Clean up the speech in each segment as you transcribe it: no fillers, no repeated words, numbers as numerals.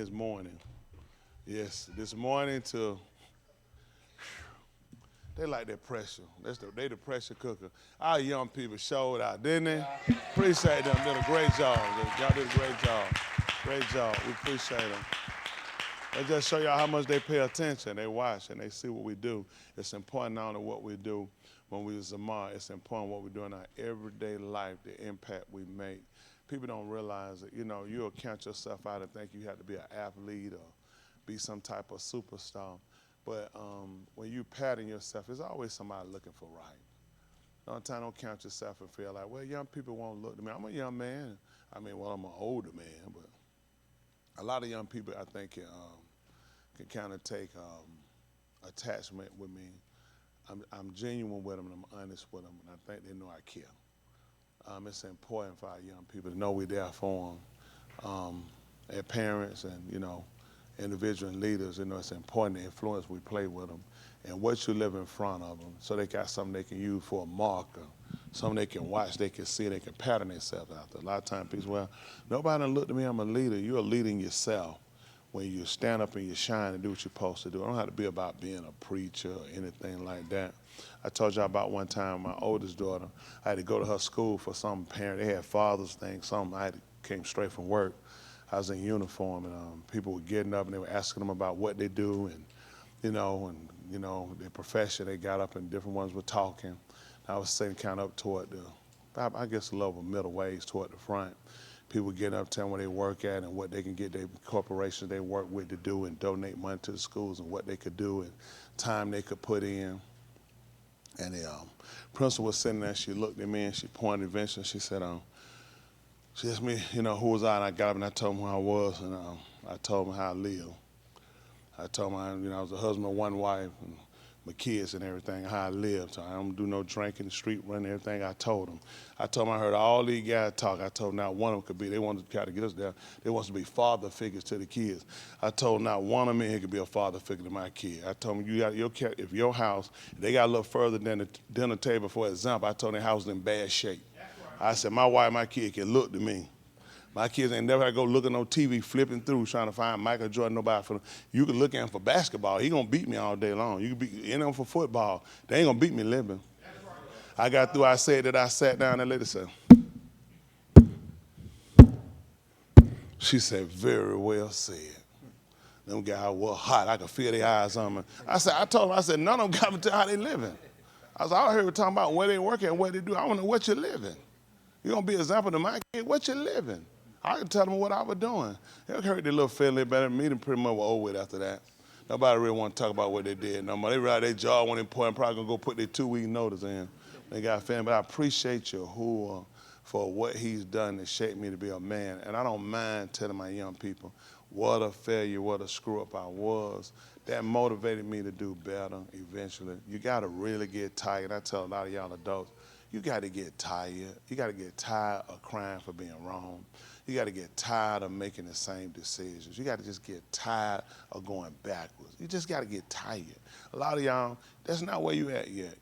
This morning. Yes, this morning to they like that pressure. They the pressure cooker. Our young people showed out, didn't they? Appreciate them. Did a great job. Y'all did a great job. Great job. We appreciate them. They just show y'all how much they pay attention. They watch and they see what we do. It's important not only what we do when we Zamar, it's important what we do in our everyday life, the impact we make. People don't realize that, you'll count yourself out and think you have to be an athlete or be some type of superstar. But when you pattern yourself, there's always somebody looking for right. Don't count yourself and feel like, well, young people won't look to me. I'm a young man. I'm an older man, but a lot of young people, I think, can kind of take attachment with me. I'm genuine with them and I'm honest with them, and I think they know I care. It's important for our young people to know we're there for them. As parents and, individual leaders, it's important the influence we play with them and what you live in front of them so they got something they can use for a marker, something they can watch, they can see, they can pattern themselves after. A lot of times people, well, nobody done looked at me, I'm a leader. You're a leader in yourself when you stand up and you shine and do what you're supposed to do. I don't have to be about being a preacher or anything like that. I told y'all about one time my oldest daughter, I had to go to her school for some parent. They had Father's Thing, something. Came straight from work. I was in uniform, and people were getting up and they were asking them about what they do and their profession. They got up and different ones were talking. I was sitting kind of up toward I guess, a level middle ways toward the front. People getting up telling where they work at and what they can get their corporations they work with to do and donate money to the schools and what they could do and time they could put in. And the principal was sitting there. She looked at me and she pointed eventually. She said, she asked me, who was I? And I got up and I told them who I was, and I told them how I lived. I told them, I was a husband of one wife, and my kids and everything, how I lived. So I don't do no drinking, the street running, everything. I told them. I heard all these guys talk. I told them not one of them could be. They wanted to try to get us there. They wanted to be father figures to the kids. I told them not one of them here could be a father figure to my kid. I told them, if your house, they got a little further than the dinner table, for example, I told them the house was in bad shape. I said, my wife, my kid can look to me. My kids ain't never had to go looking on TV, flipping through, trying to find Michael Jordan, nobody for them. You can look at him for basketball. He going to beat me all day long. You can be in him for football. They ain't going to beat me living. I got through, I said that I sat down, and the lady said, she said, very well said. Them guys were hot. I could feel their eyes on me. I told them, none of them got to tell how they living. I heard talking about where they work and what they do. I want to know what you're living. You're going to be an example to my kid, what you living. I can tell them what I was doing. They heard their little feeling better than me, and pretty much were over with after that. Nobody really want to talk about what they did no more. They realize their job wasn't important, probably going to go put their 2-week notice in. They got a family, but I appreciate Yahuah for what he's done to shape me to be a man. And I don't mind telling my young people what a failure, what a screw up I was. That motivated me to do better eventually. You got to really get tired. I tell a lot of y'all adults, you got to get tired. You got to get tired of crying for being wrong. You got to get tired of making the same decisions. You got to just get tired of going backwards. You just got to get tired. A lot of y'all, that's not where you at yet.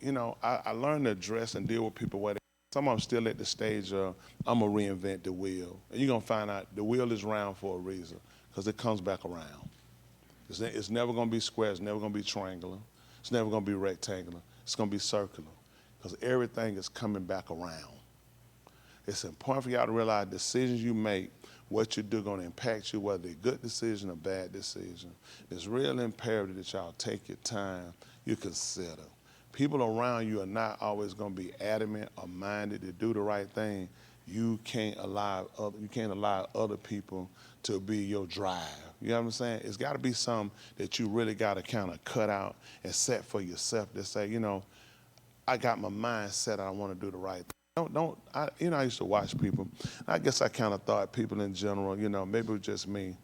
I learned to address and deal with people where some of them still at the stage of, I'm going to reinvent the wheel. And you're going to find out the wheel is round for a reason because it comes back around. It's never going to be square. It's never going to be triangular. It's never going to be rectangular. It's going to be circular. Because everything is coming back around. It's important for y'all to realize decisions you make, what you do, going to impact you, whether they're good decision or bad decision. It's real imperative that y'all take your time, you consider. People around you are not always going to be adamant or minded to do the right thing. You can't allow other people to be your drive. You know what I'm saying? It's got to be something that you really got to kind of cut out and set for yourself to say, I got my mind set. I want to do the right thing. I used to watch people. I guess I kind of thought people in general, maybe it was just me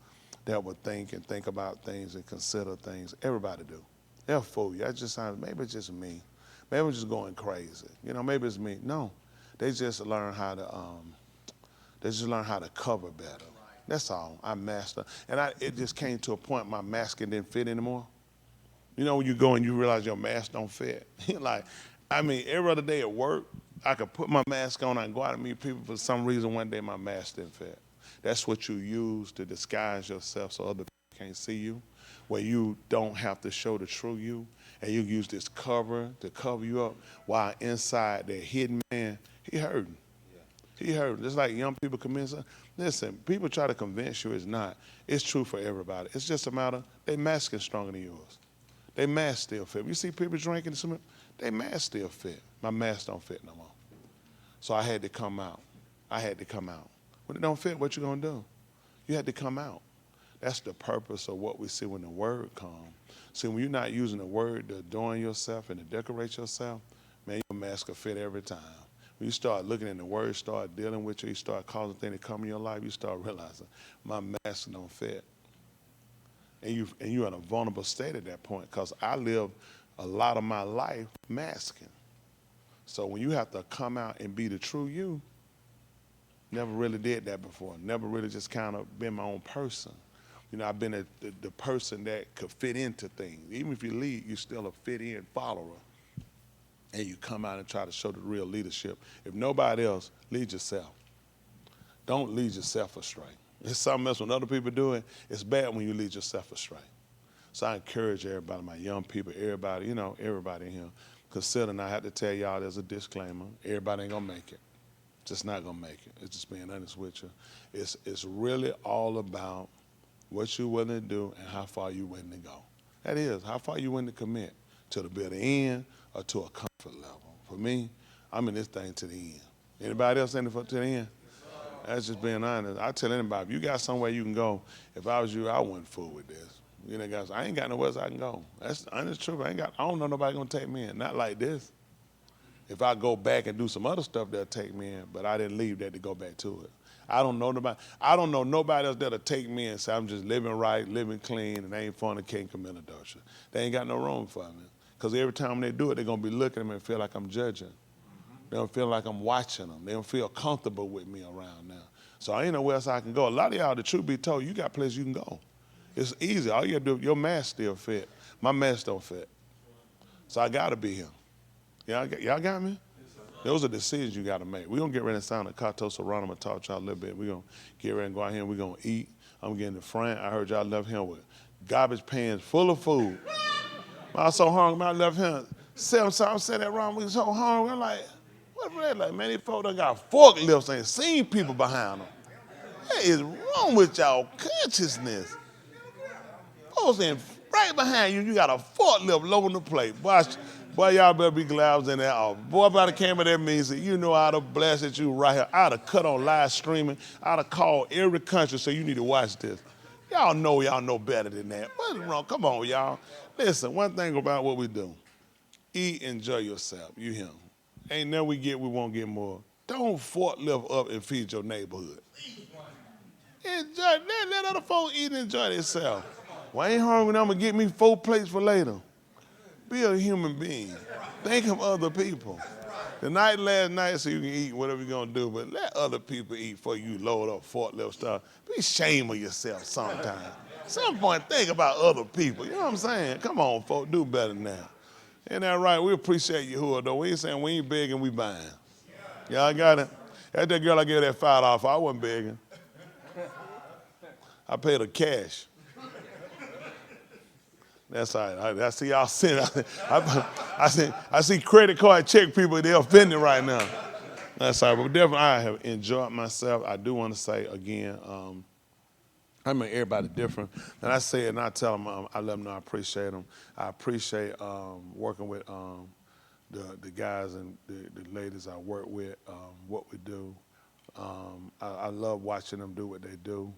that would think about things and consider things. Everybody do. They'll fool you. Maybe it's just me. Maybe I'm just going crazy. Maybe it's me. No, they just learn how to cover better. That's all. I master. And it just came to a point my masking didn't fit anymore. When you go and you realize your mask don't fit. Every other day at work, I could put my mask on, I can go out and meet people. For some reason, one day my mask didn't fit. That's what you use to disguise yourself so other people can't see you, where you don't have to show the true you, and you use this cover to cover you up, while inside that hidden man, he hurting. He hurting. Just like young people commit something. Listen, people try to convince you it's not. It's true for everybody. It's just a matter, they mask is stronger than yours. They mask still fit. You see people drinking, they mask still fit. My mask don't fit no more. So I had to come out. I had to come out. When it don't fit, what you gonna do? You had to come out. That's the purpose of what we see when the word comes. See, when you're not using the word to adorn yourself and to decorate yourself, man, your mask will fit every time. When you start looking in the word, start dealing with you start causing things to come in your life, you start realizing my mask don't fit. And you're in a vulnerable state at that point, because I lived a lot of my life masking. So when you have to come out and be the true you, never really did that before. Never really just kind of been my own person. You know, I've been the person that could fit into things. Even if you lead, you're still a fit-in follower. And you come out and try to show the real leadership. If nobody else, lead yourself. Don't lead yourself astray. It's something else when other people do it. It's bad when you lead yourself astray. So I encourage everybody, my young people, everybody, everybody in here, consider, and I have to tell y'all there's a disclaimer. Everybody ain't going to make it. Just not going to make it. It's just being honest with you. It's really all about what you're willing to do and how far you're willing to go. That is, how far you willing to commit to the bitter end or to a comfort level. For me, I'm in this thing to the end. Anybody else in it to the end? That's just being honest. I tell anybody, if you got somewhere you can go, if I was you, I wouldn't fool with this. You know, guys, I ain't got nowhere else I can go. That's honest truth. I don't know nobody gonna take me in. Not like this. If I go back and do some other stuff, they'll take me in, but I didn't leave that to go back to it. I don't know nobody else that'll take me and say I'm just living right, living clean, and they ain't fornicating, committing adultery. They ain't got no room for me. Because every time they do it, they're gonna be looking at me and feel like I'm judging. They don't feel like I'm watching them. They don't feel comfortable with me around now. So I ain't nowhere else I can go. A lot of y'all, the truth be told, you got places you can go. It's easy. All you gotta do, your mask still fit. My mask don't fit. So I gotta be here. Y'all got me? Those are decisions you gotta make. We're gonna get ready to sound a Kato Serrano. I'm gonna talk to y'all a little bit. We're gonna get ready and go out here and we're gonna eat. I'm getting the front. I heard y'all left him with garbage pans full of food. I was so hungry, I left him. I'm saying that wrong. We was so hungry. I'm like, what was that like? Man, these folks done got forklifts and seen people behind them. What is wrong with y'all consciousness? Folks in right behind you, you got a forklift low on the plate. Boy, y'all better be glad I was in there. Oh, boy, if I'd have came at that meeting, you know I'd have blasted you right here. I'd have cut on live streaming. I'd have called every country, so you need to watch this. Y'all know better than that. What's wrong? Come on, y'all. Listen, one thing about what we do. Eat, enjoy yourself. You hear me? Ain't never we won't get more. Don't forklift up and feed your neighborhood. Enjoy, let other folks eat and enjoy themselves. Well, I ain't hungry, I'm going to get me 4 plates for later. Be a human being. Think of other people. The night last night so you can eat whatever you're going to do, but let other people eat before you load up forklift stuff. Be ashamed of yourself sometime. Some point, think about other people. You know what I'm saying? Come on, folks, do better than that. Ain't that right? We appreciate Yahuah, though. We ain't saying we ain't begging, we buying. Y'all got it? That's that girl I gave that $5 for. I wasn't begging. I paid her cash. That's all right. I see y'all sitting. I see credit card check people, they're offended right now. That's all right. But definitely I have enjoyed myself. I do want to say again, I mean, everybody different. And I say it and I tell them, I let them know I appreciate them. I appreciate working with the guys and the ladies I work with, what we do. I love watching them do what they do.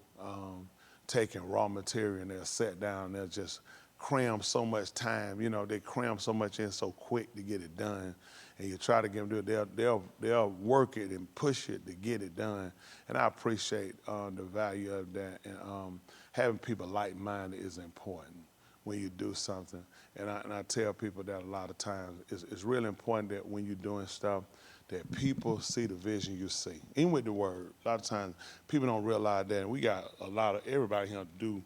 Taking raw material and they'll sit down and they'll just cram so much time. You know, they cram so much in so quick to get it done. And you try to get them to do it, they'll work it and push it to get it done. And I appreciate the value of that. And having people like-minded is important when you do something. And I tell people that a lot of times. It's really important that when you're doing stuff, that people see the vision you see. Even with the word, a lot of times people don't realize that. And we got everybody here do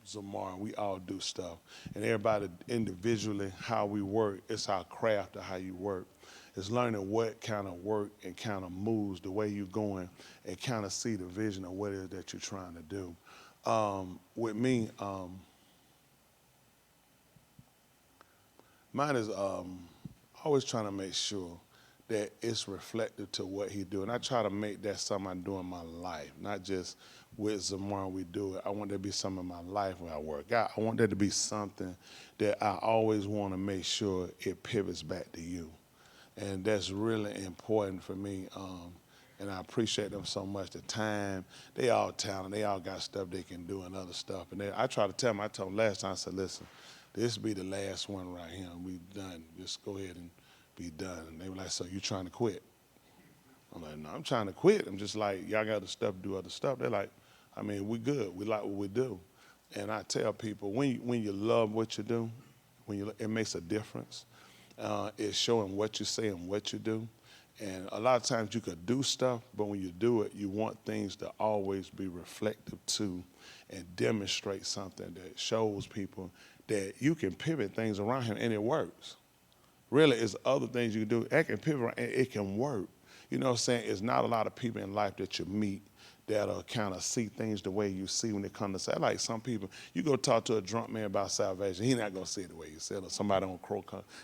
Zamar, and we all do stuff. And everybody individually, how we work, it's our craft of how you work. It's learning what kind of work and kind of moves the way you're going and kind of see the vision of what it is that you're trying to do. With me, mine is always trying to make sure that it's reflective to what he do. And I try to make that something I do in my life, not just with Zamar we do it. I want there to be something in my life where I work out. I want there to be something that I always want to make sure it pivots back to you. And that's really important for me. And I appreciate them so much. The time, they all talented. They all got stuff they can do and other stuff. And I try to tell them, I told them last time, I said, listen, this be the last one right here. We done. Just go ahead and be done. And they were like, so you trying to quit? I'm like, no, I'm trying to quit. I'm just like, y'all got other stuff, do other stuff. They're like, I mean, we good. We like what we do. And I tell people, when you love what you do, it makes a difference. It's showing what you say and what you do. And a lot of times you could do stuff, but when you do it, you want things to always be reflective to and demonstrate something that shows people that you can pivot things around him and it works. Really, it's other things you can do. It can pivot and it can work. You know what I'm saying? It's not a lot of people in life that you meet that'll kind of see things the way you see when it comes to say. Like some people, you go talk to a drunk man about salvation, he's not going to see it the way you see it. Or somebody on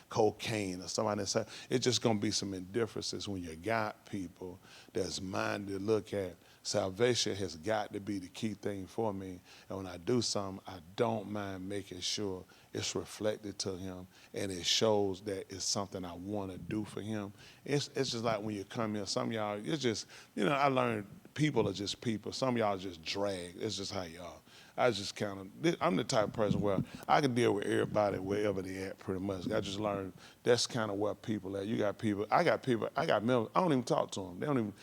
cocaine or somebody that say, it's just going to be some indifferences when you got people that's minded to look at. Salvation has got to be the key thing for me. And when I do something, I don't mind making sure it's reflected to him and it shows that it's something I want to do for him. It's just like when you come here, some of y'all, it's just, I learned people are just people. Some of y'all just drag. It's just how y'all. I just kind of, I'm the type of person where I can deal with everybody wherever they at pretty much. I just learned that's kind of where people at. You got people, I got members, I don't even talk to them. They don't even,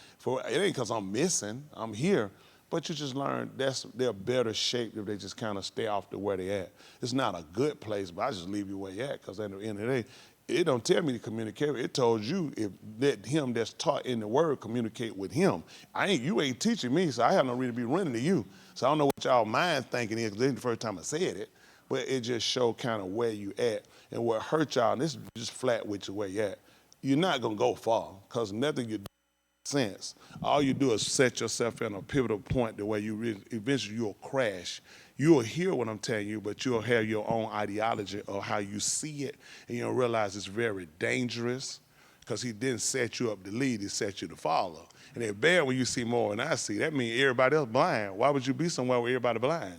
it ain't because I'm missing, I'm here. But you just learn they're better shaped if they just kind of stay off to where they at. It's not a good place, but I just leave you where you at because at the end of the day, it don't tell me to communicate. It tells you if let him that's taught in the word communicate with him. You ain't teaching me, so I have no reason to be running to you. So I don't know what y'all mind thinking is, because this is the first time I said it, but it just show kind of where you at and what hurt y'all, and this is just flat with you where you at. You're not going to go far because nothing you do makes sense. All you do is set yourself in a pivotal point the way eventually you'll crash. You'll hear what I'm telling you, but you'll have your own ideology of how you see it, and you'll realize it's very dangerous because he didn't set you up to lead, he set you to follow. And it's bad when you see more than I see. That means everybody else blind. Why would you be somewhere where everybody blind?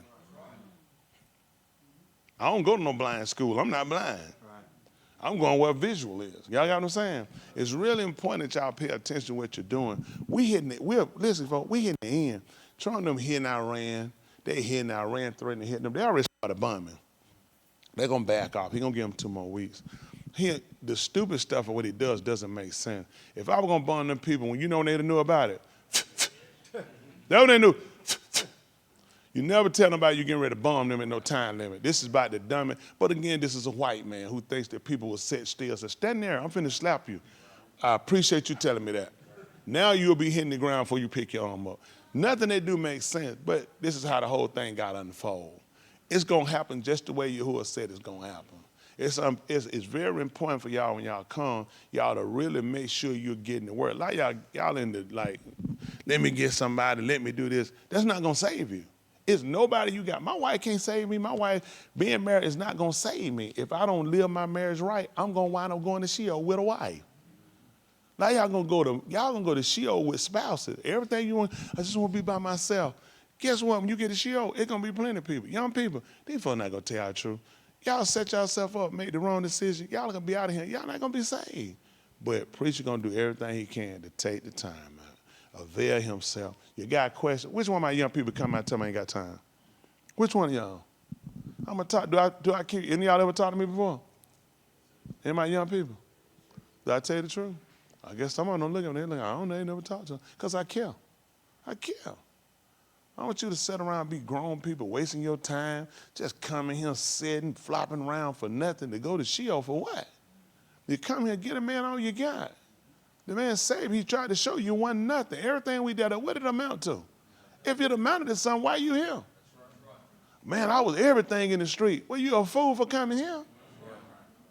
I don't go to no blind school. I'm not blind. I'm going where visual is. Y'all got what I'm saying? It's really important that y'all pay attention to what you're doing. Listen, folks, we hitting the end. Trump them hitting Iran. They hitting Iran, threatening to hit them. They already started bombing. They're going to back off. He's going to give them 2 more weeks. The stupid stuff of what he does doesn't make sense. If I were going to bomb them people, when you know they knew about it, that's what they knew. You never tell nobody you're getting ready to bomb them at no time limit. This is about the dummy. But again, this is a white man who thinks that people will sit still. So stand there. I'm finna slap you. I appreciate you telling me that. Now you'll be hitting the ground before you pick your arm up. Nothing they do makes sense, but this is how the whole thing got to unfold. It's going to happen just the way Yahuah said it's going to happen. It's very important for y'all when y'all come, y'all to really make sure you're getting the word. Like y'all in the, like, let me get somebody, let me do this. That's not going to save you. It's nobody you got. My wife can't save me. My wife being married is not going to save me. If I don't live my marriage right, I'm going to wind up going to Sheol with a wife. Now y'all gonna go to Sheol with spouses. Everything you want, I just want to be by myself. Guess what? When you get to Sheol, it's gonna be plenty of people. Young people, these folks not gonna tell y'all the truth. Y'all set yourself up, make the wrong decision. Y'all gonna be out of here. Y'all not gonna be saved. But preacher gonna do everything he can to take the time out, avail himself. You got a question? Which one of my young people come out and tell me I ain't got time? Which one of y'all? I'm gonna talk. Do I keep? Any of y'all ever talked to me before? Any of my young people? Do I tell you the truth? I guess someone don't look at me. They're like, I don't know, they never talk to them. Because I care. I care. I want you to sit around and be grown people wasting your time, just coming here, sitting, flopping around for nothing, to go to Sheol for what? You come here, get a man all you got. The man saved, he tried to show you one nothing. Everything we did, what did it amount to? If it amounted to something, why are you here? Man, I was everything in the street. Well, you a fool for coming here?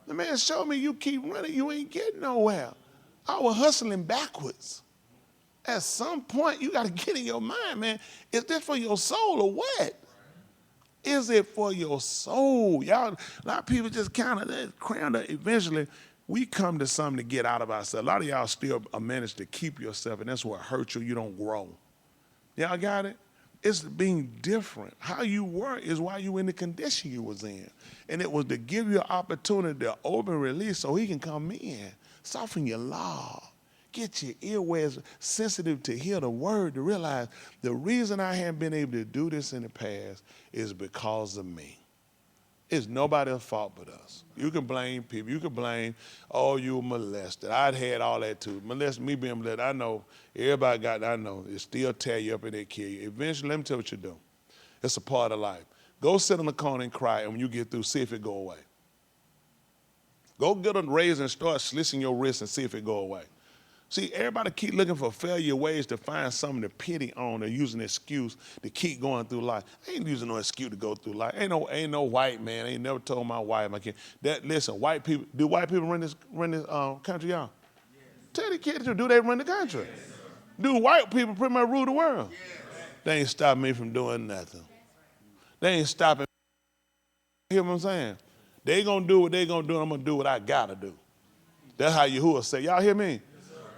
The man showed me you keep running, you ain't getting nowhere. I was hustling backwards. At some point, you got to get in your mind, man, is this for your soul or what? Is it for your soul? Y'all, a lot of people just kind of eventually, we come to something to get out of ourselves. A lot of y'all still manage to keep yourself, and that's what hurts you. You don't grow. Y'all got it? It's being different. How you were is why you in the condition you was in. And it was to give you an opportunity to open release so he can come in, soften your law, get your earwaves sensitive to hear the word, to realize the reason I haven't been able to do this in the past is because of me. It's nobody's fault but us. You can blame people. You can blame, oh, you were molested. I'd had all that too. Me being molested, I know. Everybody got that, I know. It still tear you up and they kill you. Eventually, let me tell you what you do. It's a part of life. Go sit in the corner and cry, and when you get through, see if it go away. Go get a razor and start slitting your wrist and see if it go away. See, everybody keep looking for failure ways to find something to pity on or using an excuse to keep going through life. I ain't using no excuse to go through life. Ain't no white man. I ain't never told my wife I can't. Listen, white people, do white people run this country, y'all? Yes. Tell the kids, do they run the country? Yes. Do white people pretty much rule the world? Yes. They ain't stopping me from doing nothing. They ain't stopping me. You hear what I'm saying? They gonna do what they gonna do, and I'm gonna do what I gotta do. That's how Yahuah say. Y'all hear me?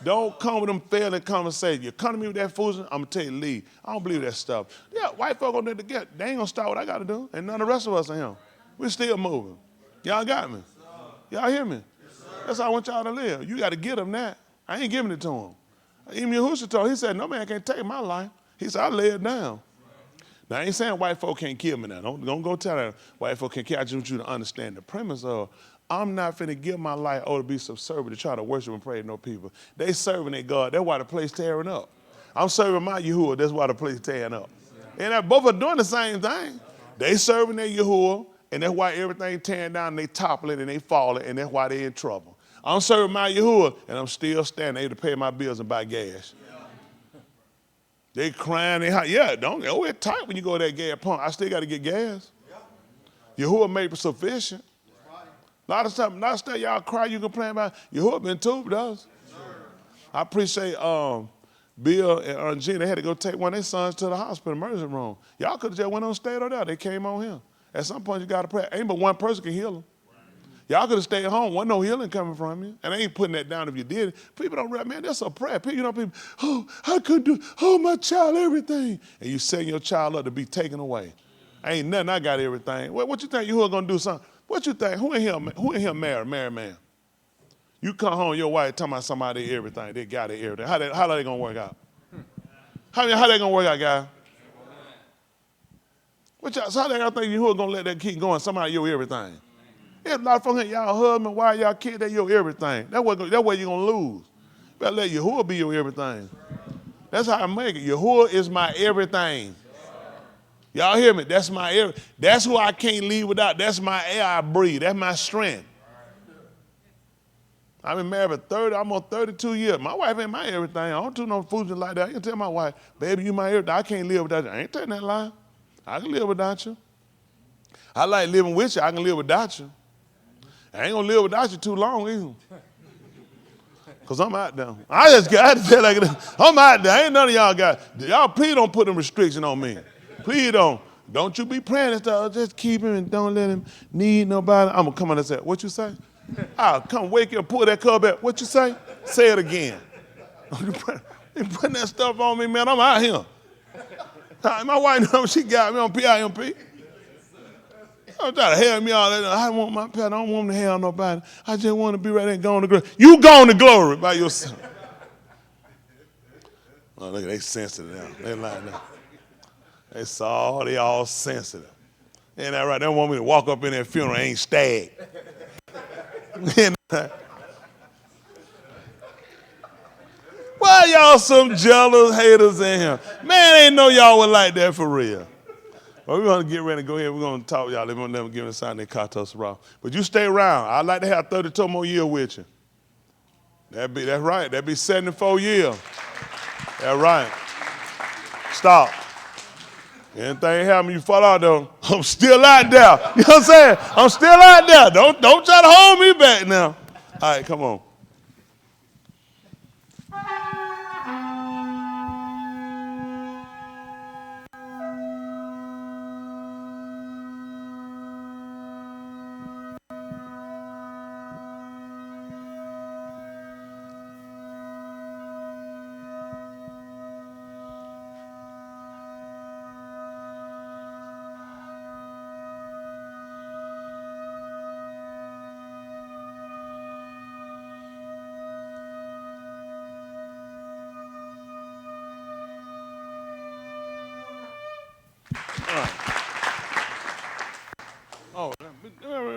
Don't come with them failing conversations. You come to me with that foolishness, I'm going to tell you to leave. I don't believe that stuff. Yeah, white folk on there together. They ain't going to stop what I got to do. And none of the rest of us are him. We're still moving. Y'all got me? Y'all hear me? That's how I want y'all to live. You got to get them that. I ain't giving it to them. Even Yahusha told, he said, no man can't take my life. He said, I lay it down. Now, I ain't saying white folk can't kill me now. Don't go tell them white folk can't kill. I just want you to understand the premise of I'm not finna give my life to be subservient to try to worship and pray to no people. They serving their God. That's why the place tearing up. I'm serving my Yahuah. That's why the place tearing up. And both are doing the same thing. They serving their Yahuah, and that's why everything tearing down, and they toppling and they falling, and that's why they in trouble. I'm serving my Yahuah, and I'm still standing able to pay my bills and buy gas. They crying. It's tight when you go to that gas pump. I still got to get gas. Yahuah made it sufficient. A lot of stuff y'all cry, you complain about. Yahuah been tubed us. I appreciate Bill and Gina. They had to go take one of their sons to the hospital emergency room. Y'all could have just went on stayed over there. They came on here. At some point, you got to pray. Ain't but one person can heal them. Y'all could have stayed home. Wasn't no healing coming from you. And I ain't putting that down if you did it. People don't realize, man, that's a prayer. People, I couldn't do, my child, everything. And you setting your child up to be taken away. Ain't nothing, I got everything. What you think Yahuah going to do something? What you think? Who in here married man? You come home, your wife talking about somebody everything. They got it everything. How they gonna work out? How they gonna work out, guys? So how they gonna think Yahuah gonna let that keep going? Somebody your everything. There's a lot of folks here, y'all husband, wife, y'all kid, they your everything. That's where you're gonna lose. You better let Yahuah be your everything. That's how I make it. Yahuah is my everything. Y'all hear me? That's my air. That's who I can't leave without. That's my air I breathe. That's my strength. I've been married for almost 32 years. My wife ain't my everything. I don't do no foolishness like that. I can tell my wife, baby, you my everything. I can't live without you. I ain't telling that lie. I can live without you. I like living with you. I can live without you. I ain't gonna live without you too long either. Because I'm out there. I had to tell like this. I'm out there. Ain't none of y'all got. Y'all please don't put them restrictions on me. Please don't. Don't you be praying and stuff. Just keep him and don't let him need nobody. I'm going to come on and say, what you say? I'll come wake you and pull that cup back. What you say? Say it again. You putting that stuff on me, man. I'm out here. My wife knows she got me on PIMP. I'm trying to help me all that. I want my pet. I don't want to help nobody. I just want to be right there and go on to glory. You go on to glory by yourself. Oh, look, they sensitive now. They lying now. They all sensitive. Ain't that right? They don't want me to walk up in their funeral and ain't stag. Why y'all some jealous haters in here? Man, I ain't know y'all were like that for real. Well, we're going to get ready to go ahead. We're going to talk y'all. They're going to never give us a sign they caught us raw. But you stay around. I'd like to have 32 more years with you. That's right. That'd be 74 years. That's right. Stop. Anything happen, you fall out though. I'm still out there. You know what I'm saying? I'm still out there. Don't try to hold me back now. All right, come on.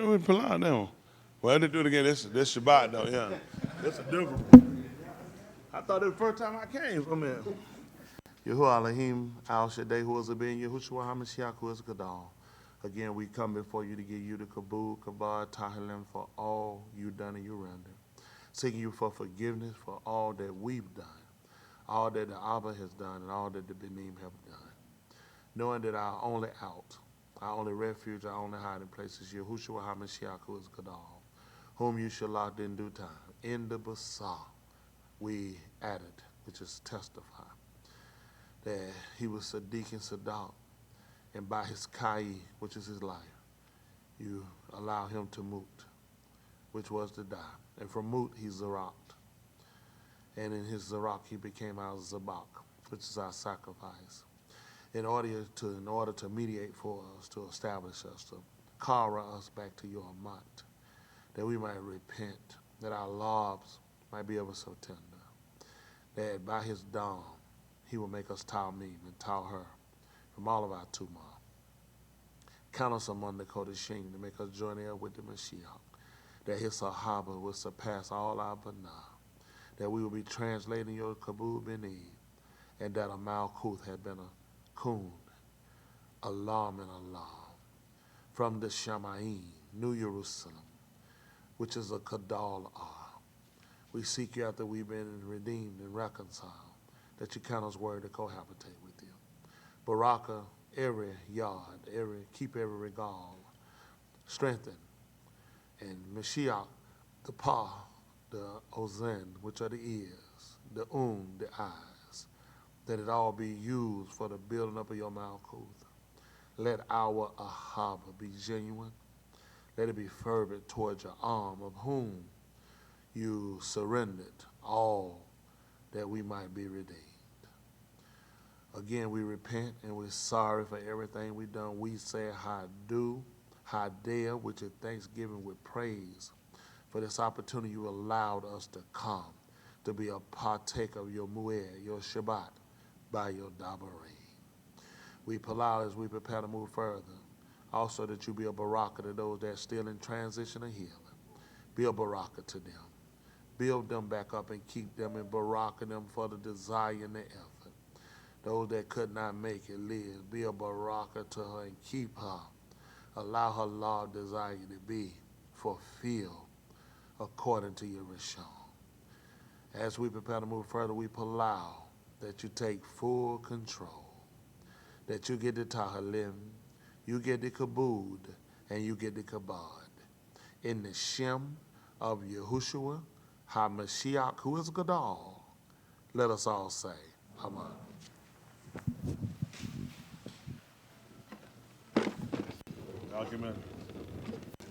we pull out them. Well, they do it again. This Shabbat though, yeah. That's a different. I thought it was the first time I came from here. Yahuah Elohim Al Shaddai, who is a being Yahushua HaMashiach, who is Gadal. Again, we come before you to give you the Kabul, Kabad, Tahilim for all you done and you render. Seeking you for forgiveness for all that we've done, all that the Abba has done, and all that the Benim have done. Knowing that our only out, our only refuge, our only hiding place is Yahushua HaMashiach, who is Gadal, whom you shall lock in due time. In the Basar, we added, which is testify, that he was Sadiq and Sadat, and by his Kai, which is his life, you allow him to moot, which was to die. And from moot, he Zarak. And in his Zarak, he became our Zabak, which is our sacrifice. In order to mediate for us, to establish us, to kara us back to your might, that we might repent, that our lives might be ever so tender, that by his dawn, he will make us Talmim and Tal her from all of our tumah. Count us among the Kodeshim to make us journey up with the Mashiach, that his Sahaba will surpass all our Banah, that we will be translating your Kabul Beni, and that a Malkuth had been a Kun, Alam and Alam, from the Shamaim, New Jerusalem, which is a Kadal Ah. We seek you after we've been redeemed and reconciled, that you count us worthy to cohabitate with you. Baraka, every yard, keep every regard, strengthen, and Mashiach, the Pa, the Ozen, which are the ears, the the eyes, that it all be used for the building up of your Malkuth. Let our Ahaba be genuine. Let it be fervent towards your arm, of whom you surrendered all that we might be redeemed. Again, we repent and we're sorry for everything we've done. We say Hadu, Hadea, which is thanksgiving with praise for this opportunity you allowed us to come, to be a partaker of your Mu'eh, your Shabbat, by your Dabarim. We allow as we prepare to move further, also that you be a baraka to those that are still in transition of healing. Be a baraka to them. Build them back up and keep them and baraka them for the desire and the effort. Those that could not make it live, be a baraka to her and keep her. Allow her law desire to be fulfilled according to your Rishon. As we prepare to move further, we allow that you take full control, that you get the Tahalim, you get the Kabud, and you get the Kabad. In the Shem of Yahushua, HaMashiach, who is Gadal, let us all say, Amen. Document.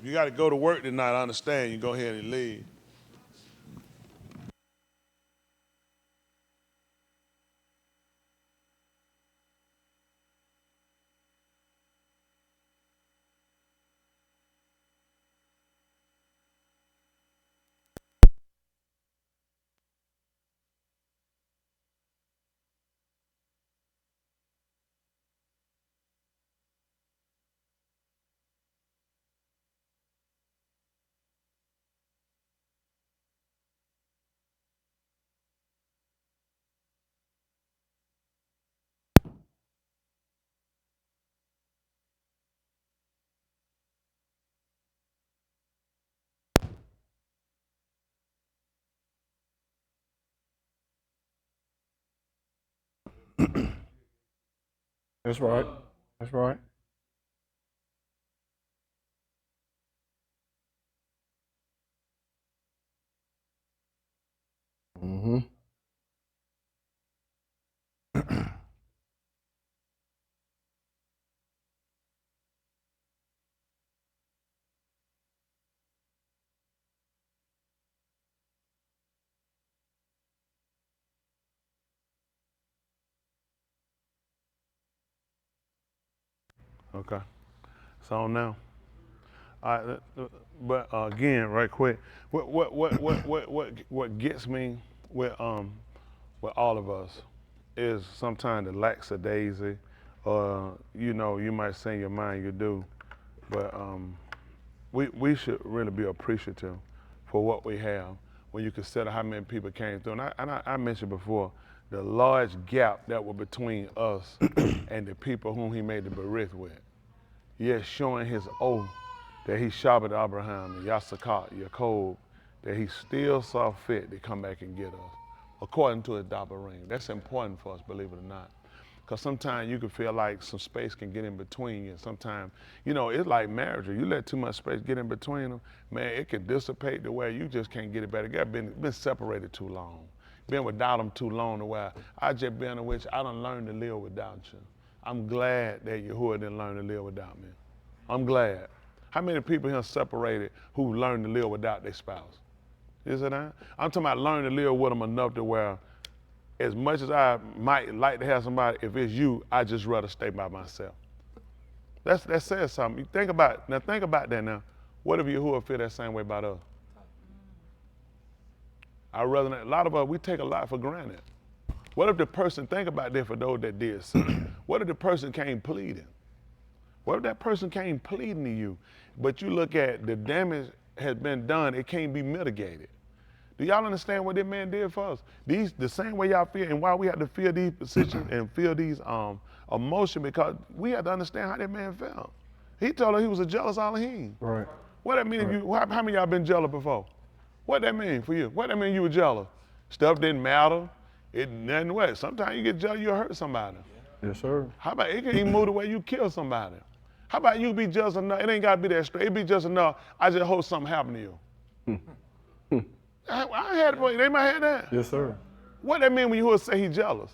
If you got to go to work tonight, I understand. You go ahead and leave. That's right. That's right. Mm-hmm. Okay. It's on now. All right, but again, right quick, what gets me with all of us is sometimes the lackadaisy, or you know, you might say in your mind you do, but we should really be appreciative for what we have when you consider how many people came through. And I mentioned before the large gap that was between us and the people whom he made the berith with. Yet showing his oath that he shabbat Abraham and Yassakat, Yaakov, that he still saw fit to come back and get us, according to his Daba ring. That's important for us, believe it or not. Because sometimes you can feel like some space can get in between you. And sometimes, it's like marriage. You let too much space get in between them, man, it can dissipate to where you just can't get it back. You been separated too long. Been without them too long to where I just been in which I done learned to live without you. I'm glad that Yahuah didn't learn to live without me. I'm glad. How many people here separated who learned to live without their spouse? Is it that? I'm talking about learning to live with them enough to where as much as I might like to have somebody, if it's you, I just rather stay by myself. That says something. You think about that now. What if Yahuah feel that same way about us? I rather not. A lot of us, we take a lot for granted. What if the person, think about that for those that did sin. What if the person came pleading? What if that person came pleading to you, but you look at the damage has been done, it can't be mitigated? Do y'all understand what that man did for us? The same way y'all feel, and why we have to feel these positions and feel these emotions, because we have to understand how that man felt. He told us he was a jealous Elohim. Right. What that mean? Right. How many of y'all been jealous before? What that mean for you? What that mean you were jealous? Stuff didn't matter. It nothing what. Sometimes you get jealous, you hurt somebody. Yes, sir. How about it can even move the way you kill somebody? How about you be jealous enough? It ain't gotta be that straight. It be just enough. I just hope something happen to you. I had it. Anybody had that? Yes, sir. What that mean when you say he jealous?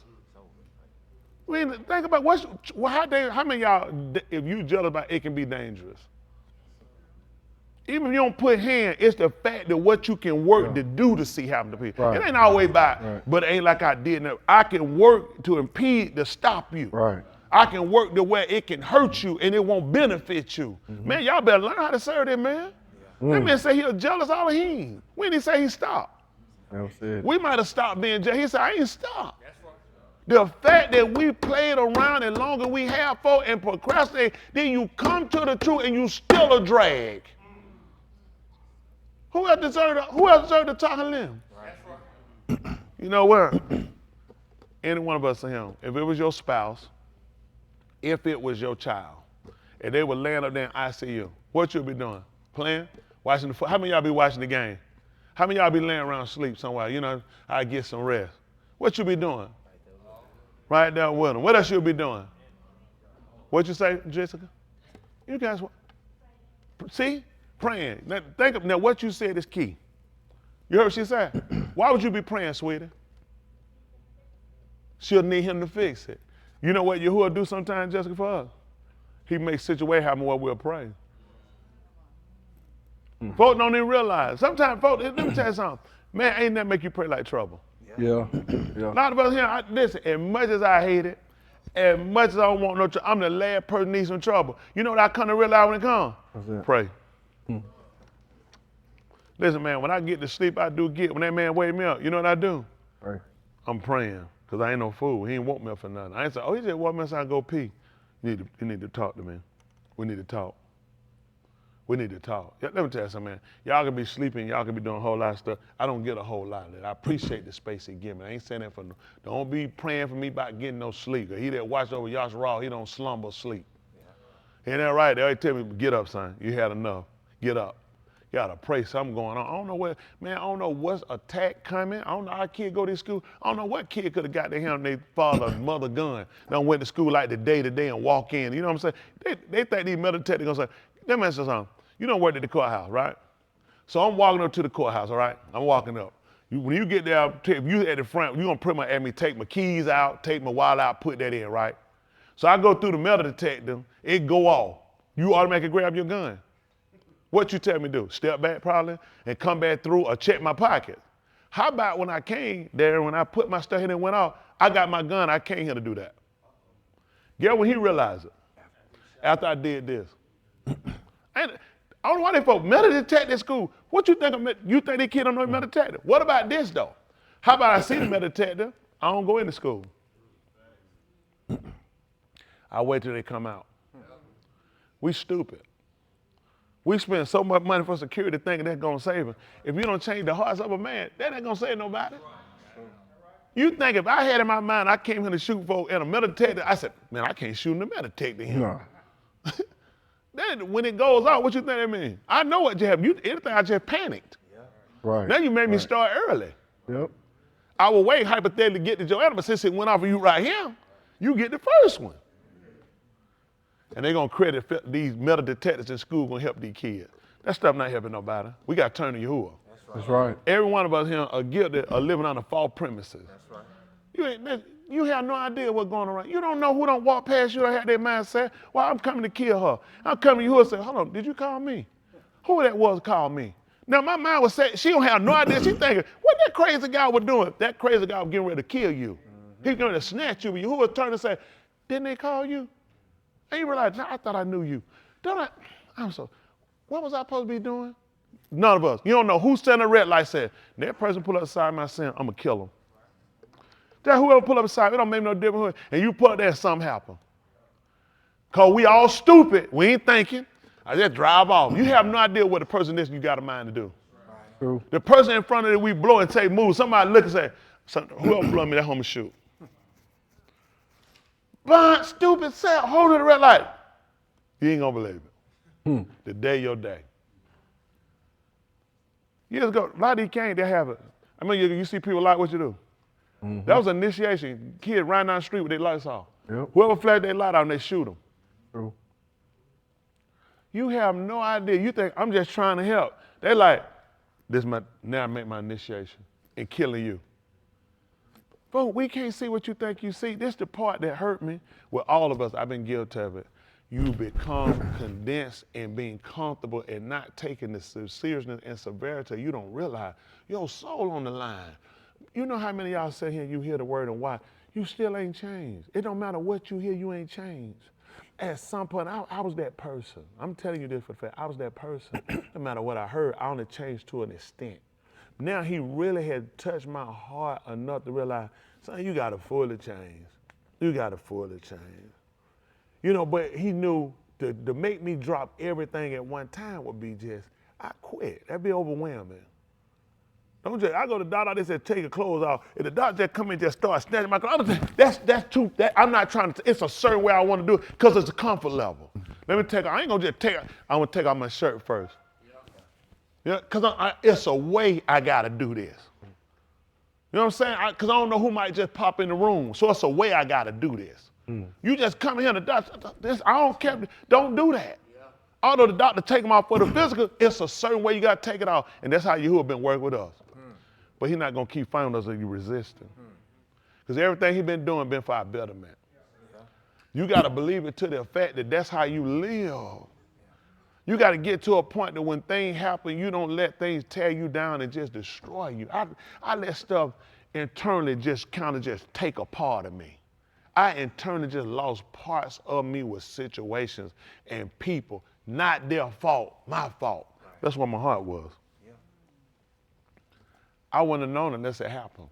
I mean, think about how many of y'all, if you jealous about it, can be dangerous. Even if you don't put hand, it's the fact that what you can work to do to see happen to people. Right. It ain't always about, but it ain't like I did. I can work to impede, to stop you. Right. I can work to where it can hurt you and it won't benefit you. Mm-hmm. Man, y'all better learn how to serve that man. That man say he a jealous Elohim. When did he say he stopped? We might have stopped being jealous. He said, I ain't stopped. The fact that we played around as long as we have for and procrastinate, then you come to the truth and you still a drag. Who else deserved to talk to them? You know what? Any one of us in here, if it was your spouse, if it was your child, and they were laying up there in ICU, what you be doing? Playing? Watching the. How many of y'all be watching the game? How many of y'all be laying around asleep somewhere? I get some rest. What you be doing? Right there with them. What else you be doing? What you say, Jessica? You guys, see? Praying. Now what you said is key. You heard what she said? Why would you be praying, sweetie? She'll need him to fix it. You know what Yahuah do sometimes, Jessica, for us? He makes situation happen while we're praying. Folks don't even realize. Sometimes, folks, let me tell you something. Man, ain't that make you pray like trouble? Yeah. A lot of us here, listen, as much as I hate it, as much as I don't want no trouble, I'm the last person that needs some trouble. You know what I come to realize when it comes? Pray. Listen, man, when I get to sleep, I do get. When that man wake me up, you know what I do? Pray. I'm praying, because I ain't no fool. He ain't woke me up for nothing. I ain't say, he just woke me up so I go pee. You need to talk to me. We need to talk. We need to talk. Let me tell you something, man. Y'all can be sleeping, y'all can be doing a whole lot of stuff. I don't get a whole lot of that. I appreciate the space he give me. I ain't saying that for no. Don't be praying for me about getting no sleep. He that watch over Yahusha, he don't slumber sleep. Yeah. Ain't that right? They always tell me, get up, son. You had enough. Get up. You gotta pray something going on. I don't know what, man, I don't know what's attack coming. I don't know how a kid go to school. I don't know what kid could have got to him their father, mother gun. They went to school like the day to day and walk in. You know what I'm saying? They think these meditators gonna say, let me say something. You don't work at the courthouse, right? So I'm walking up to the courthouse, all right? I'm walking up. When you get there, if you at the front, you're gonna pretty much have me take my keys out, take my wallet out, put that in, right? So I go through the metal detector, it go off. You automatically grab your gun. What you tell me to do? Step back probably and come back through or check my pocket. How about when I came there, when I put my stuff in and went off, I got my gun, I came here to do that. Get when he realized it? After I did this. I don't know why they folks metal detector at school. What you think you think they kid don't know metal detector? What about this though? How about I see the metal detector, I don't go into school. I wait till they come out. We stupid. We spend so much money for security thinking that's gonna save us. If you don't change the hearts of a man, that ain't gonna save nobody. You think if I had in my mind I came here to shoot folk in a metal detector, I said, man, I can't shoot in a metal detector here. No. Then when it goes out, what you think that means? I know what you have. Anything, I just panicked. Right. Now you made me start early. Yep. I will wait hypothetically to get to your animal. Since it went off of you right here, you get the first one. And they're gonna credit these metal detectors in school gonna help these kids. That stuff not helping nobody. We gotta turn to Yahuah. That's right. Every one of us here are guilty of living on the false premises. That's right. You have no idea what's going on. You don't know who don't walk past you. Don't have their mindset. Well, I'm coming to kill her. I'm coming to you and say, hold on, did you call me? Who that was called me? Now my mind was saying, she don't have no idea. She thinking, what that crazy guy was doing? That crazy guy was getting ready to kill you. He's going to snatch you. But Yahuah was turning and say, didn't they call you? And you realize, no, I thought I knew you. What was I supposed to be doing? None of us. You don't know who standing a red light said, that person pull up beside my sin, I'm going to kill him. That whoever pull up beside, it don't make no difference. And you pull up there, something happen. Because we all stupid. We ain't thinking. I just drive off. You have no idea what the person is you got a mind to do. True. The person in front of it, we blow and say, move. Somebody look and say, whoever blow me, that home shoot. Blind, stupid self, holding the red light. You ain't gonna believe it. The day your day. Years ago, a lot of these can't, they have it. I mean, you see people like what you do. That was an initiation. Kids riding down the street with their lights off. Yep. Whoever flashed their light on, they shoot them. True. You have no idea. You think, I'm just trying to help. They like, now I make my initiation and killing you. Folks, we can't see what you think you see. This is the part that hurt me. With all of us, I've been guilty of it. You become condensed and being comfortable and not taking the seriousness and severity. You don't realize your soul on the line. You know how many of y'all sit here and you hear the word and why? You still ain't changed. It don't matter what you hear, you ain't changed. At some point, I was that person. I'm telling you this for a fact. I was that person. No matter what I heard, I only changed to an extent. Now he really had touched my heart enough to realize, son, you got to fully change. You got to fully change. You know, but he knew to make me drop everything at one time would be I quit. That'd be overwhelming. I go to the doctor, they said, take your clothes off. If the doctor just come in and just start snatching my clothes, that's too, I'm not trying to, it's a certain way I want to do it because it's a comfort level. Let me take, I ain't gonna just take, I'm gonna take off my shirt first. Yeah, because it's a way I gotta do this. You know what I'm saying? Because I don't know who might just pop in the room. So it's a way I gotta do this. You just come here and the doctor, I don't care, don't do that. Although the doctor take them off for the physical, it's a certain way you gotta take it off. And that's how Yahuah been working with us. But he's not gonna keep finding us if you resist him. Because everything he's been doing been for our betterment. You gotta believe it to the effect that that's how you live. You got to get to a point that when things happen, you don't let things tear you down and just destroy you. I let stuff internally just kind of just take a part of me. I internally just lost parts of me with situations and people, not their fault, my fault. That's what my heart was. Yeah. I wouldn't have known unless it happened.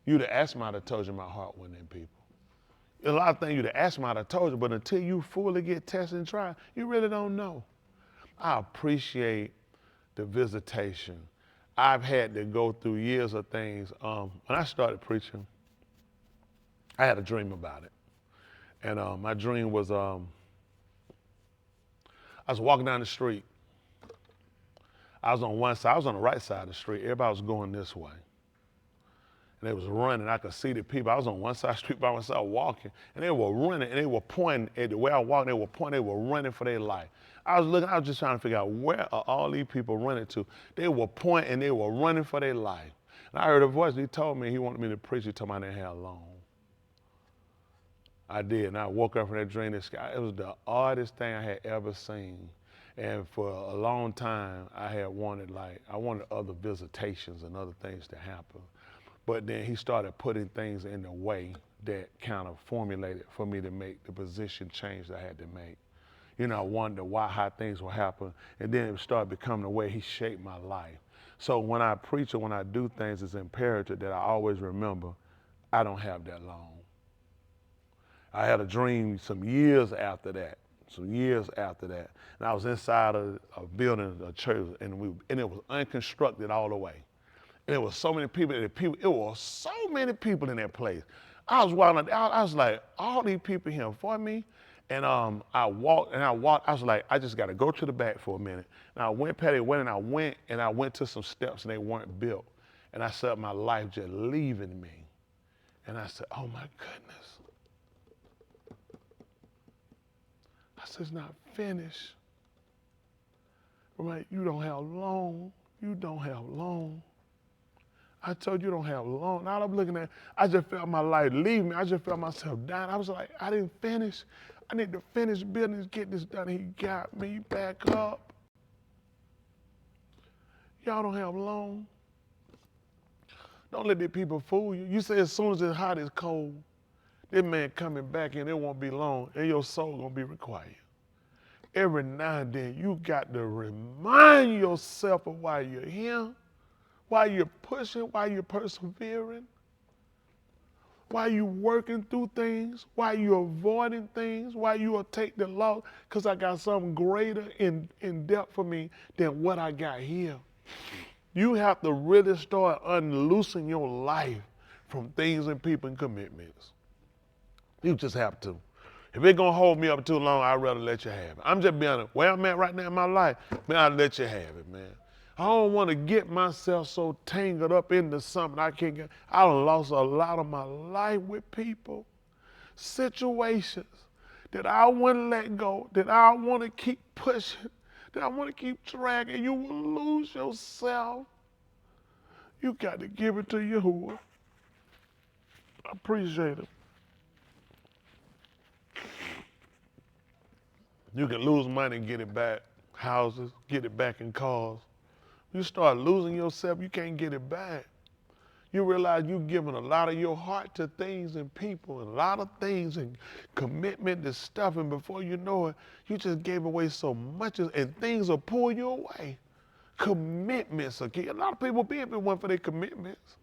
You'd have asked me, I'd have told you my heart wasn't in people. A lot of things you'd have asked me, I'd have told you, but until you fully get tested and tried, you really don't know. I appreciate the visitation. I've had to go through years of things. When I started preaching, I had a dream about it. And my dream was, I was walking down the street. I was on one side, I was on the right side of the street. Everybody was going this way. And they was running. I could see the people. I was on one side of the street by myself walking. And they were running, and they were pointing at the way I was walking. They were pointing, they were running for their life. I was just trying to figure out where are all these people running to. They were pointing, they were running for their life. And I heard a voice, he told me he wanted me to preach. He told me I didn't have long. I did, and I woke up from that dream. It was the oddest thing I had ever seen. And for a long time, I wanted other visitations and other things to happen. But then he started putting things in the way that kind of formulated for me to make the position change that I had to make. You know, I wondered how things would happen. And then it started becoming the way he shaped my life. So when I preach or when I do things, it's imperative that I always remember I don't have that long. I had a dream some years after that, some years after that. And I was inside a building, a church, and it was unconstructed all the way. And there was so many people, it was so many people in that place. I was walking, I was like, all these people here for me. And I walked, I was like, I just got to go to the back for a minute. And I went past it, and I went to some steps, and they weren't built. And I said, my life just leaving me. And I said, oh my goodness. I said, it's not finished. I'm like, you don't have long. You don't have long. I told you don't have long. Now I'm looking at, I just felt my life leave me. I just felt myself dying. I was like, I didn't finish. I need to finish business, get this done. He got me back up. Y'all don't have long. Don't let these people fool you. You say as soon as it's hot, it's cold. This man coming back in, it won't be long, and your soul gonna be required. Every now and then, you got to remind yourself of why you're here, why you're pushing, why you're persevering, why you're working through things, why you're avoiding things, why you will take the loss, because I got something greater in depth for me than what I got here. You have to really start unloosing your life from things and people and commitments. You just have to. If it's gonna hold me up too long, I'd rather let you have it. I'm just being honest. Where I'm at right now in my life, man, I'd let you have it, man. I don't want to get myself so tangled up into something I can't get. I done lost a lot of my life with people, situations that I wouldn't let go, that I want to keep pushing, that I want to keep dragging. You will lose yourself. You got to give it to Yahuah. I appreciate it. You can lose money and get it back, houses, get it back in cars. You start losing yourself, you can't get it back. You realize you've given a lot of your heart to things and people, and a lot of things and commitment to stuff, and before you know it, you just gave away so much, and things will pull you away. Commitments again. A lot of people be if it weren't for their commitments.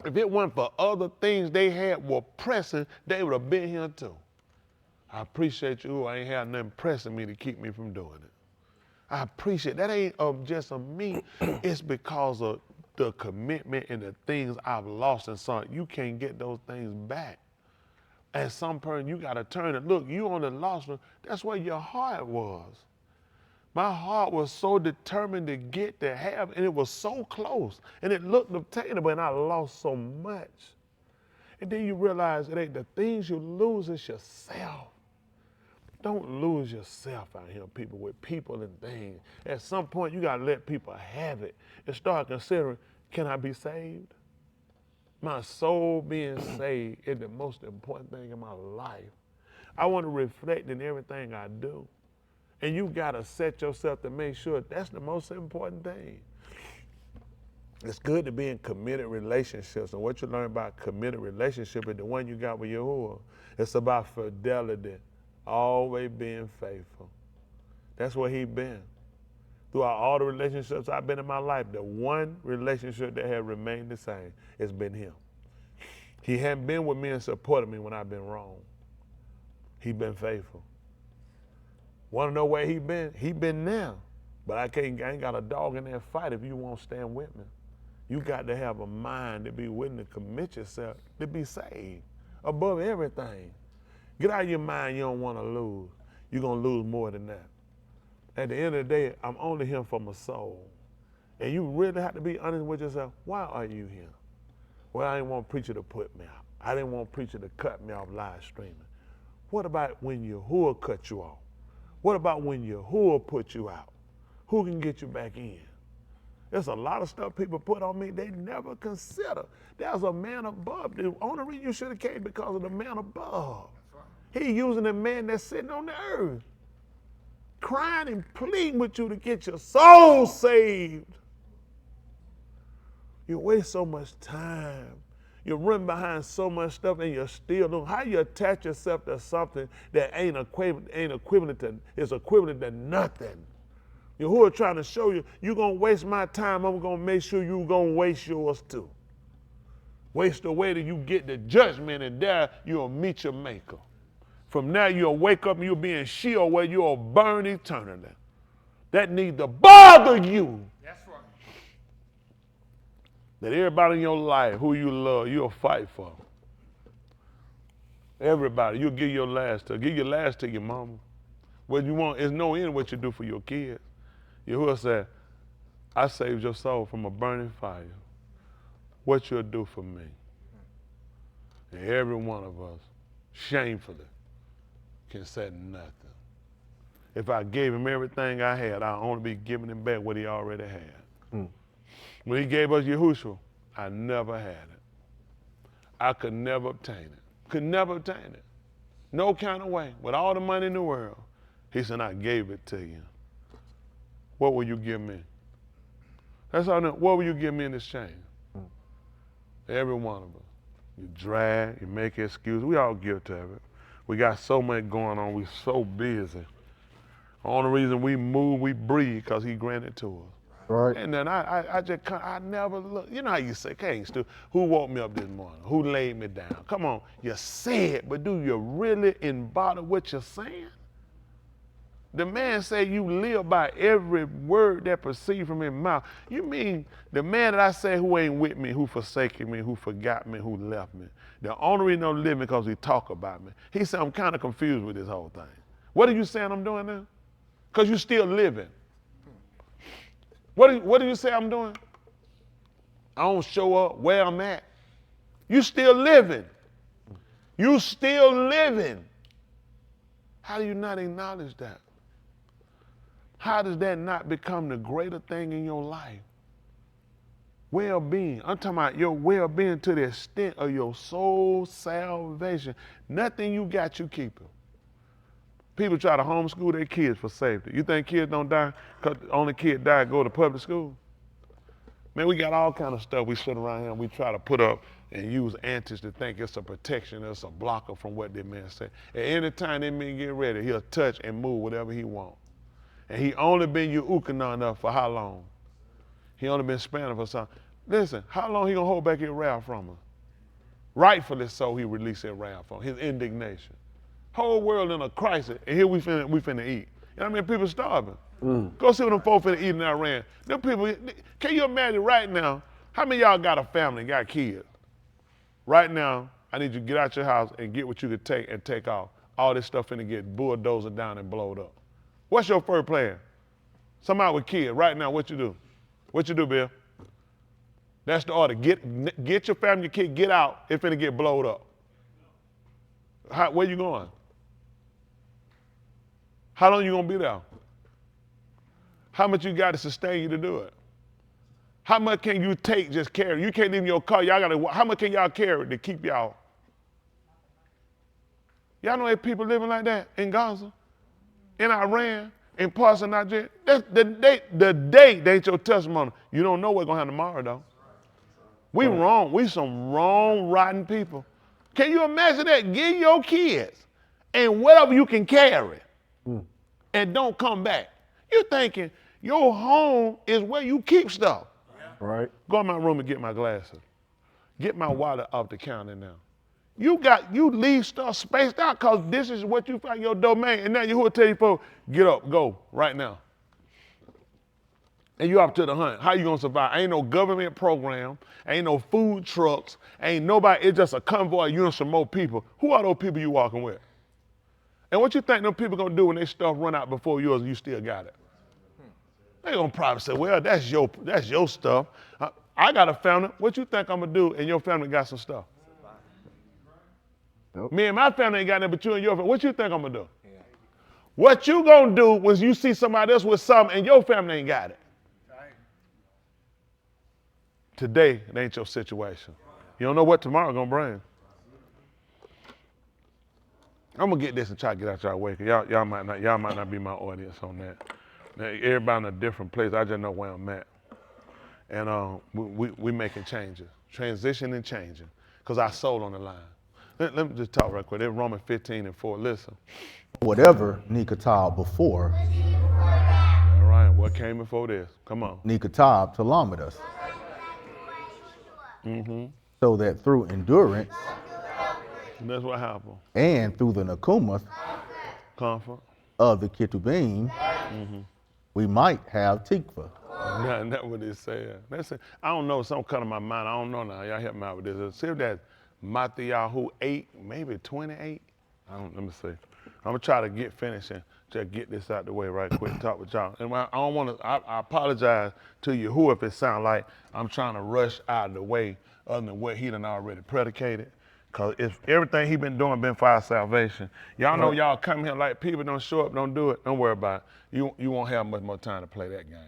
If it weren't for other things they had were pressing, they would have been here too. I appreciate you. I ain't had nothing pressing me to keep me from doing it. I appreciate that. Ain't just of me. It's because of the commitment and the things I've lost and son. You can't get those things back. At some point, you got to turn and look. You on the lost one. That's where your heart was. My heart was so determined to get to have, and it was so close, and it looked obtainable, and I lost so much. And then you realize it ain't the things you lose, it's yourself. Don't lose yourself out here, people, with people and things. At some point, you got to let people have it and start considering, can I be saved? My soul being saved is the most important thing in my life. I want to reflect in everything I do. And you got to set yourself to make sure that's the most important thing. It's good to be in committed relationships. And what you learn about committed relationship is the one you got with Yahuah. It's about fidelity. Always being faithful. That's where he been. Throughout all the relationships I've been in my life, the one relationship that has remained the same has been him. He hadn't been with me and supported me when I've been wrong. He been faithful. Want to know where he been? He been now. But I ain't got a dog in that fight if you won't stand with me. You got to have a mind to be willing to commit yourself to be saved above everything. Get out of your mind, you don't want to lose. You're going to lose more than that. At the end of the day, I'm only here for my soul. And you really have to be honest with yourself. Why are you here? Well, I didn't want preacher to put me out. I didn't want preacher to cut me off live streaming. What about when Yahuah cut you off? What about when Yahuah put you out? Who can get you back in? There's a lot of stuff people put on me they never consider. There's a man above. The only reason you should have came because of the man above. He using a man that's sitting on the earth, crying and pleading with you to get your soul saved. You waste so much time. You run behind so much stuff and you're still doing. How you attach yourself to something that ain't equivalent to nothing? Yahuah trying to show you, you're going to waste my time, I'm going to make sure you're going to waste yours too. Waste away till you get the judgment and there you'll meet your maker. From now you'll wake up and you'll be in Sheol where you'll burn eternally. That need to bother you. That's right. That everybody in your life, who you love, you'll fight for. Everybody, you'll give your last to. Give your last to your mama. What you want is no end what you do for your kids. Yahuah said, I saved your soul from a burning fire. What you'll do for me. And every one of us, shamefully, can say nothing. If I gave him everything I had, I'd only be giving him back what he already had. When he gave us Yahusha, I never had it. I could never obtain it. Could never obtain it. No kind of way. With all the money in the world. He said, I gave it to you. What will you give me? That's all. What will you give me in exchange? Every one of us. You drag, you make excuses. We all guilty of it. We got so much going on. We're so busy. The only reason we move, we breathe, because he granted to us. Right. And then I never look. You know how you say, hey, Stu, who woke me up this morning? Who laid me down? Come on, you say it, but do you really embody what you're saying? The man said you live by every word that proceeds from his mouth. You mean the man that I say who ain't with me, who forsaken me, who forgot me, who left me? The only reason I'm living because he talk about me. He said I'm kind of confused with this whole thing. What are you saying I'm doing now? Because you still living. What do you say I'm doing? I don't show up where I'm at. You still living. You still living. How do you not acknowledge that? How does that not become the greater thing in your life? Well-being. I'm talking about your well-being to the extent of your soul salvation. Nothing you got, you keep it. People try to homeschool their kids for safety. You think kids don't die because the only kid died go to public school? Man, we got all kind of stuff we sit around here and we try to put up and use antics to think it's a protection, it's a blocker from what that man said. At any time that man get ready, he'll touch and move whatever he wants. And he only been Yahuah enough for how long? He only been spanning for something. Listen, how long he gonna hold back his wrath from us? Rightfully so, he released his wrath from his indignation. Whole world in a crisis, and here we finna eat. You know what I mean? People starving. Go see what them folks finna eat in Iran. Them people, can you imagine right now, how many of y'all got a family, got kids? Right now, I need you to get out your house and get what you could take and take off. All this stuff finna get bulldozed down and blowed up. What's your first plan? Somebody with kids, right now, what you do? What you do, Bill? That's the order. Get your family, your kid, get out. It's finna get blowed up. Where you going? How long you gonna be there? How much you got to sustain you to do it? How much can you take just carry? You can't leave in your car. Y'all gotta. How much can y'all carry to keep y'all? Y'all know that people living like that in Gaza, in Iran, in parts of Nigeria. That's the date ain't your testimony. You don't know what's gonna happen tomorrow though. We wrong. We some wrong, rotten people. Can you imagine that? Give your kids and whatever you can carry and don't come back. You're thinking your home is where you keep stuff. Right. Go in my room and get my glasses. Get my water off the counter now. You leave stuff spaced out because this is what you find your domain. And now Yahuah tell you folks, get up, go right now. And you off to the hunt. How you gonna survive? Ain't no government program, ain't no food trucks, ain't nobody, it's just a convoy, you and some more people. Who are those people you walking with? And what you think them people gonna do when they stuff run out before yours and you still got it? They gonna probably say, well, that's your stuff. I got a family. What you think I'm gonna do and your family got some stuff? Nope. Me and my family ain't got nothing but you and your family. What you think I'm gonna do? Yeah. What you gonna do when you see somebody else with something and your family ain't got it? Today, it ain't your situation. You don't know what tomorrow gonna bring. I'm gonna get this and try to get out y'all way, 'cause y'all might not be my audience on that. Now, everybody in a different place. I just know where I'm at. And we making changes, transition and changing, because our soul on the line. Let me just talk right quick. It's Romans 15:4. Listen. Whatever Nikatab before. All right, what came before this? Come on. Nikatab to Lamidas. Mm-hmm. So that through endurance And that's what happened. And through the Nakumath Comfort. of the Ketubim, we might have Tikva. That's what it said. I don't know, something come to my mind. I don't know now. Y'all help me out with this. See if that's Yahuah 8, maybe 28. Let me see. I'm gonna try to get finished and just get this out the way right quick. Talk with y'all. And I don't want to. I apologize to Yahuah if it sounds like I'm trying to rush out of the way, other than what he done already predicated. Cause if everything he been doing been for our salvation, y'all know y'all come here like people don't show up, don't do it. Don't worry about it. You won't have much more time to play that game.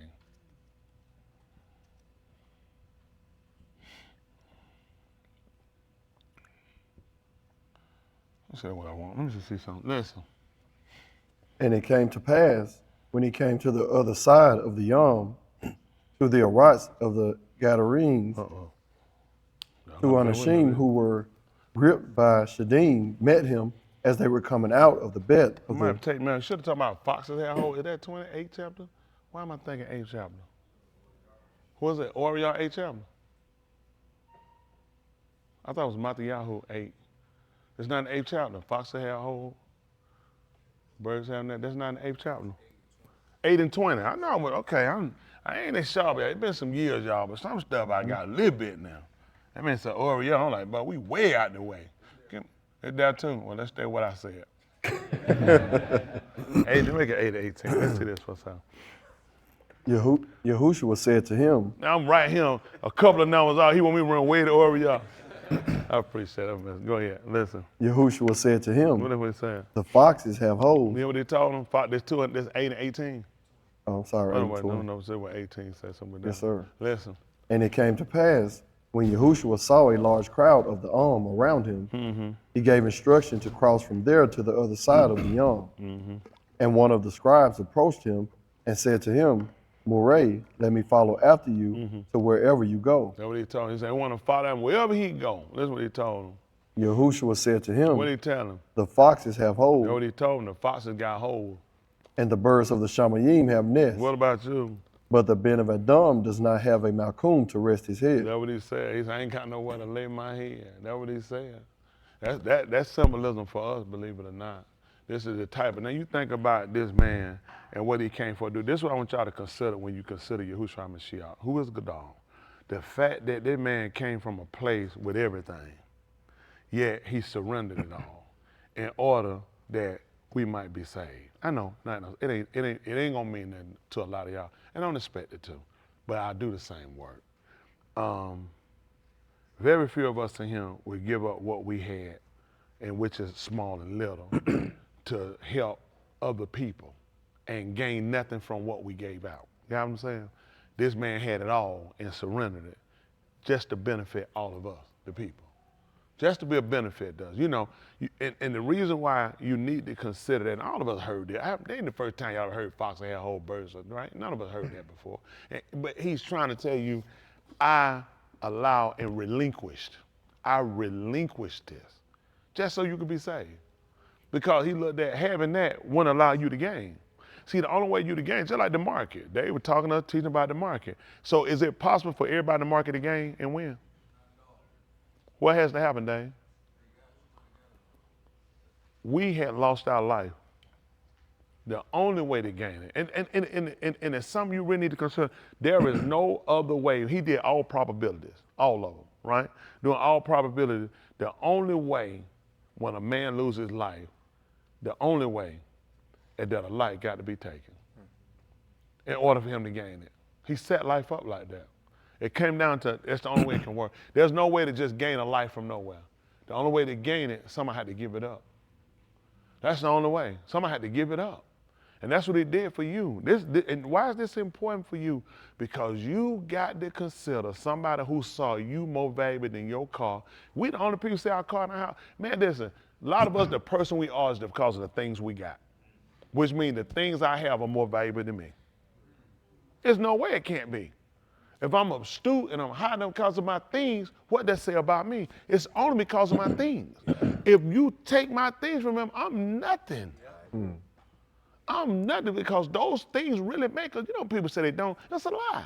Let's see what I want. Let me just see something. Listen. And it came to pass, when he came to the other side of the Yam, to the Arats of the Gadarenes, two Anashim who were gripped by Shadim met him as they were coming out of the bed of the... Should have talked about foxes had hold. Is that 28th chapter? Why am I thinking 8th chapter? What was it? Auryah 8th chapter? I thought it was Yahuah 8. It's not an 8th chapter. Foxes had hold. Birds have that. That's not an 8th chapter. 8 and 20. I know, but okay, I ain't that sharp yet. It's been some years, y'all, but some stuff I got a little bit now. That means Auryah. I'm like, but we way out the way. Is that too? Well, let's stay what I said. 8, make it 8 to 18. Let's see this for a second. Yahusha said to him, Now I'm right here, a couple of numbers out. He want me to run way to Auryah. I appreciate it. Go ahead, listen. Yahushua said to him, What is he saying? the foxes have holes. You know what they told him? There's 8 and 18. Oh, I'm sorry. No, say what 18 says something. Yes, sir. Listen. And it came to pass, when Yahushua saw a large crowd of the around him, he gave instruction to cross from there to the other side of the Yam. And one of the scribes approached him and said to him, Moray, let me follow after you to wherever you go. That's what he told him. He said, I want to follow him wherever he go. That's what he told him. Yahushua said to him, What did he tell him? the foxes have holes. That's what he told him. The foxes got holes. And the birds of the Shamayim have nests. What about you? But the Ben of Adam does not have a Malkum to rest his head. That's what he said. He said, I ain't got nowhere to lay my head. That's what he said. That's symbolism for us, believe it or not. This is the type. Now you think about this man and what he came for to do. This is what I want y'all to consider when you consider Yahushua HaMashiach. Who is Gadol? The fact that this man came from a place with everything, yet he surrendered it all in order that we might be saved. I know, it ain't gonna mean nothing to a lot of y'all, and I don't expect it to, but I do the same work. Very few of us in here would give up what we had, and which is small and little, to help other people and gain nothing from what we gave out. You know what I'm saying? This man had it all and surrendered it just to benefit all of us, the people. Just to be a benefit does. You know, and the reason why you need to consider that, and all of us heard that. They ain't the first time y'all heard fox had whole birds, right? None of us heard that before. But he's trying to tell you, I allow and relinquished. I relinquished this just so you could be saved. Because he looked at having that wouldn't allow you to gain. See, the only way you to gain, just like the market. They were talking to us, teaching about the market. So is it possible for everybody in the market to gain and win? What has to happen, Dave? We had lost our life. The only way to gain it, and it's something you really need to consider, there is no other way. He did all probabilities, all of them, right? Doing all probabilities, the only way when a man loses life, the only way is that a life got to be taken in order for him to gain it. He set life up like that. It came down to, that's the only way it can work. There's no way to just gain a life from nowhere. The only way to gain it, somebody had to give it up. That's the only way. Somebody had to give it up. And that's what he did for you. And why is this important for you? Because you got to consider somebody who saw you more valuable than your car. We the only people see our car in the house. Man, listen, a lot of us, the person we are is because of the things we got, which means the things I have are more valuable than me. There's no way it can't be. If I'm astute and I'm hiding them because of my things, what does that say about me? It's only because of my things. If you take my things from him, I'm nothing. I'm nothing because those things really make us. You know, people say they don't. That's a lie.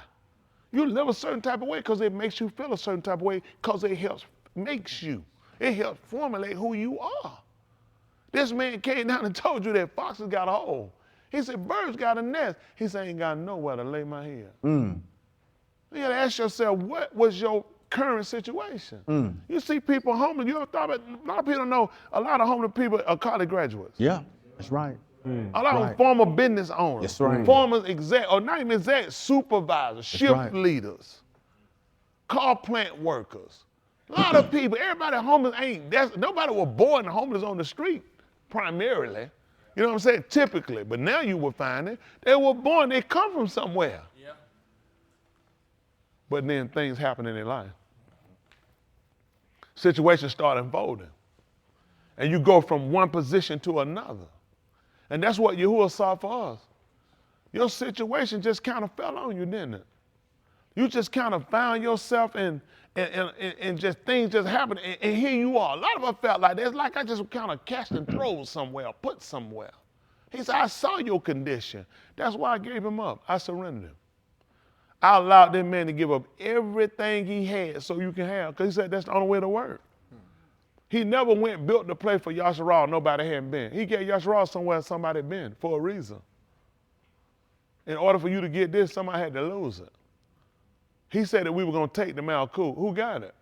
You live a certain type of way because it makes you feel a certain type of way because it makes you. It helps formulate who you are. This man came down and told you that foxes got a hole. He said, birds got a nest. He said, I ain't got nowhere to lay my head. You gotta ask yourself, what was your current situation? You see people homeless, you ever thought about, a lot of people don't know, a lot of homeless people are college graduates. Yeah, that's right. A lot of them former business owners, That's right. former exec, or not even exec, supervisors, shift right. leaders, car plant workers. A lot of people, everybody homeless nobody was born homeless on the street, primarily. You know what I'm saying? Typically. But now you will find it. They were born, they come from somewhere. Yeah. But then things happen in their life. Situations start unfolding. And you go from one position to another. And that's what Yahuah saw for us. Your situation just kind of fell on you, didn't it? You just kind of found yourself in just things just happened, and here you are. A lot of us felt like that. It's like I just kind of cast and throw somewhere, put somewhere. He said, I saw your condition. That's why I gave him up. I surrendered him. I allowed that man to give up everything he had so you can have, because he said that's the only way to work. He never went and built the place for Yahusha nobody hadn't been. He gave Yahusha somewhere somebody had been for a reason. In order for you to get this, somebody had to lose it. He said that we were going to take the Malkut. Who got it?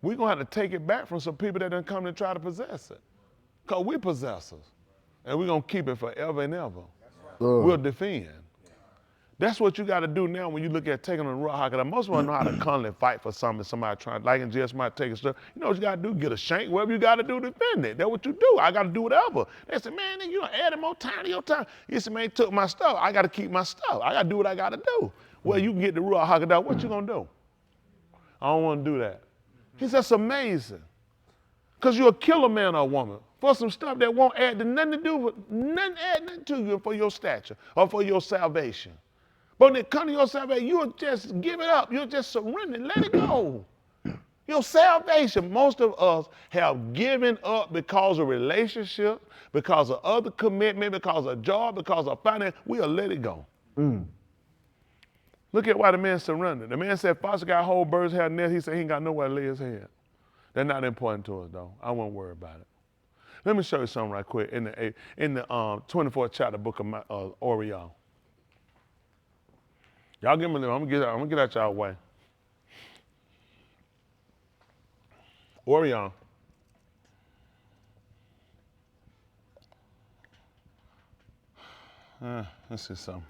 We're going to have to take it back from some people that done come and try to possess it. Because we possessors. And we're going to keep it forever and ever. We'll defend. That's what you got to do now when you look at taking on the Ruach HaKodesh. Most of us know how to constantly fight for something, somebody trying, like in jail, somebody taking stuff. You know what you got to do? Get a shank, whatever you got to do to defend it. That's what you do. I got to do whatever. They said, man, you don't add more time to your time. You said, man, he took my stuff. I got to keep my stuff. I got to do what I got to do. Well, you can get the Ruach HaKodesh. What you going to do? I don't want to do that. He said, that's amazing. Because you'll kill a man or a woman for some stuff that won't add nothing to do with, nothing to you for your stature or for your salvation. But when it comes to your salvation, you'll just give it up. You'll just surrender. Let it go. Your salvation, most of us have given up because of relationship, because of other commitment, because of job, because of finance. We'll let it go. Look at why the man surrendered. The man said, Foster got whole birds had nest. He said he ain't got nowhere to lay his head. They're not important to us, though. I won't worry about it. Let me show you something right quick in the 24th chapter book of Auryah. Y'all give me a minute. I'm gonna get out y'all way. Auryah. Let's see something.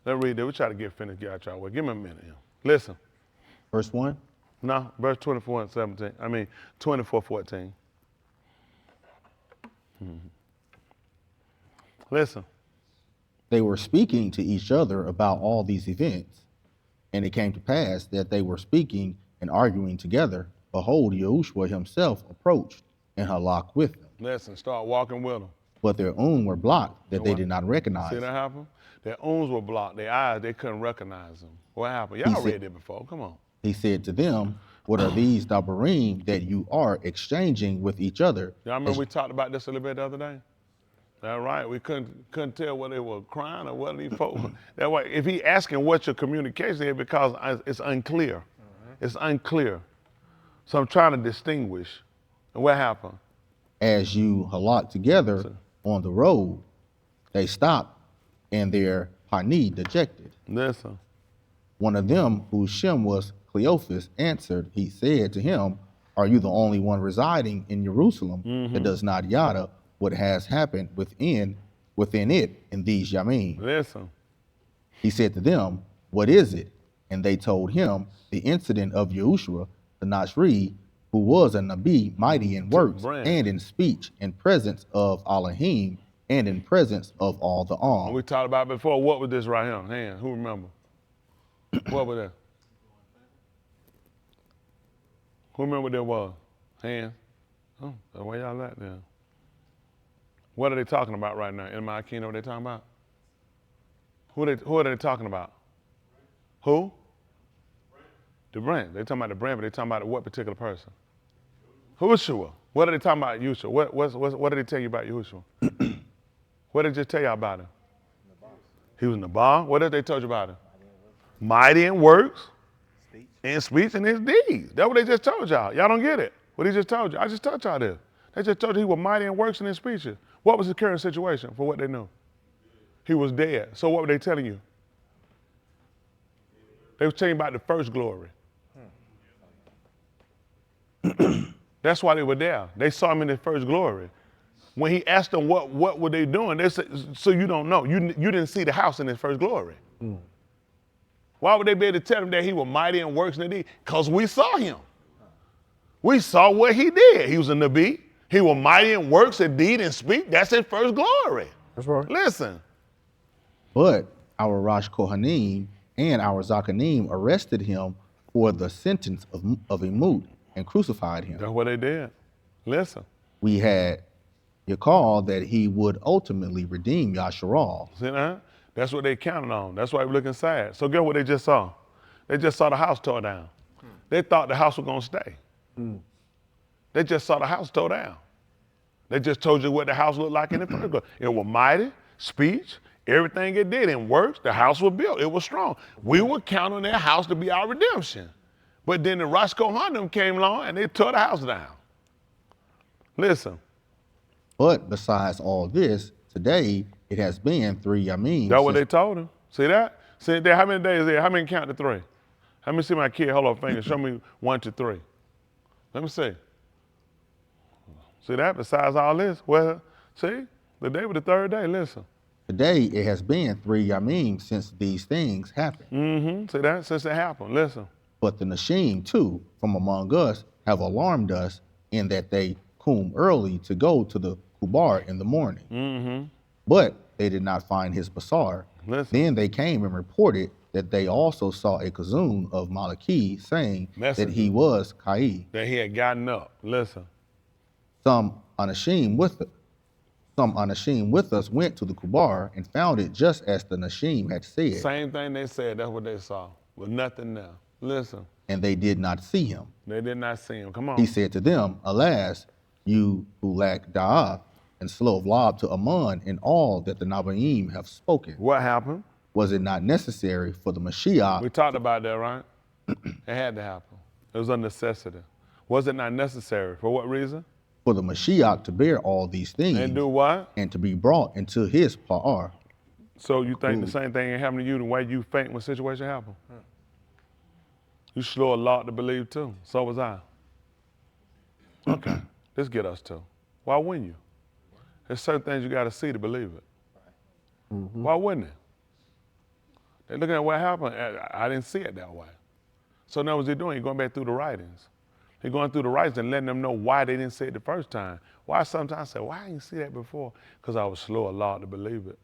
Let's read that. We try to get finished, get out y'all way. Give me a minute here. Listen. Verse 1? No, verse 24 and 17. 24:14. Listen. They were speaking to each other about all these events, and it came to pass that they were speaking and arguing together. Behold, Yahushua himself approached and halaked with them. Listen, start walking with them. But their own were blocked, that they did not recognize. See that happen? Their owns were blocked. Their eyes, they couldn't recognize them. What happened? Y'all read it before. Come on. He said to them, what are these dabarim that you are exchanging with each other? Y'all remember we talked about this a little bit the other day? That's right. We couldn't tell whether they were crying or whether these folks. That way, if he asking what your communication is, because it's unclear. It's unclear. So I'm trying to distinguish. And what happened? As you halak together on the road, they stopped, and their pani dejected. Listen. One of them, whose Shem was Cleophas, answered. He said to him, are you the only one residing in Jerusalem that does not yada what has happened within it in these Yamim? Listen. He said to them, what is it? And they told him the incident of Yahushua the Nashri, who was a Nabi, mighty in works and in speech, in presence of Elohim and in presence of all the arm. We talked about before. What was this right here? Hand. Who remember? What was that? Who remember what that was? Hand. Oh, the way y'all at there. What are they talking about right now? In my kingdom, what are they talking about? Who are they talking about? Who? The brand. They're talking about the brand, but they're talking about what particular person? Yahushua. What are they talking about Yahushua? What did they tell you about Yahushua? What did they just tell you about him? He was in the bar. What did they tell you about him? Mighty in works in speech and his deeds. That's what they just told y'all. Y'all don't get it. What he just told you. I just told y'all this. They just told you he was mighty in works and in speeches. What was his current situation for what they knew? He was dead. So what were they telling you? They were telling you about the first glory. That's why they were there. They saw him in his first glory. When he asked them what were they doing, they said, so you don't know. You didn't see the house in his first glory. Why would they be able to tell him that he was mighty in works and deeds? Because we saw him. We saw what he did. He was a Nabi. He was mighty in works and deed and speak. That's his first glory. That's right. Listen. But our Rosh Kohanim and our Zakanim arrested him for the sentence of a moot and crucified him. That's what they did. Listen. We had Yakal that he would ultimately redeem Yasharal. See that? That's what they counted on. That's why we're looking sad. So guess what they just saw? They just saw the house tore down. They thought the house was going to stay. They just saw the house tore down. They just told you what the house looked like in the first place. It was mighty, speech, everything it did in works. The house was built. It was strong. We were counting that house to be our redemption. But then the Rosh Kohanim came along and they tore the house down. Listen. But besides all this, today it has been 3 Yamim. That's what they told him. See that? See there, how many days there? How many count to 3? Let me see my kid. Hold up, finger. Show me 1 to 3. Let me see. See that? Besides all this, well, see, the day was the 3rd day. Listen. Today it has been 3 Yamim since these things happened. See that? Since it happened. Listen. But the Nashim too, from among us, have alarmed us in that they come early to go to the Kubar in the morning. But they did not find his Basar. Listen. Then they came and reported that they also saw a Kazun of Malaki saying that he was Kai. That he had gotten up. Listen. Some Anashim with us went to the Kubar and found it just as the Nashim had said. Same thing they said, that's what they saw. With nothing there. Listen. And they did not see him. They did not see him. Come on. He said to them, alas, you who lack da'ah and slow of lob to Aman in all that the Nabaim have spoken. What happened? Was it not necessary for the Mashiach? We talked about that, right? It had to happen. It was a necessity. Was it not necessary? For what reason? For the Mashiach to bear all these things. And do what? And to be brought into his pa'ar. So you think the same thing ain't happened to you the way you faint when situation happened? You slow a lot to believe too. So was I. Okay, let's get us to. Why wouldn't you? There's certain things you got to see to believe it. Why wouldn't it? They're looking at what happened. I didn't see it that way. So now what's he doing? He's going back through the writings. He's going through the writings and letting them know why they didn't see it the first time. Why sometimes I say, why I didn't see that before? Because I was slow a lot to believe it.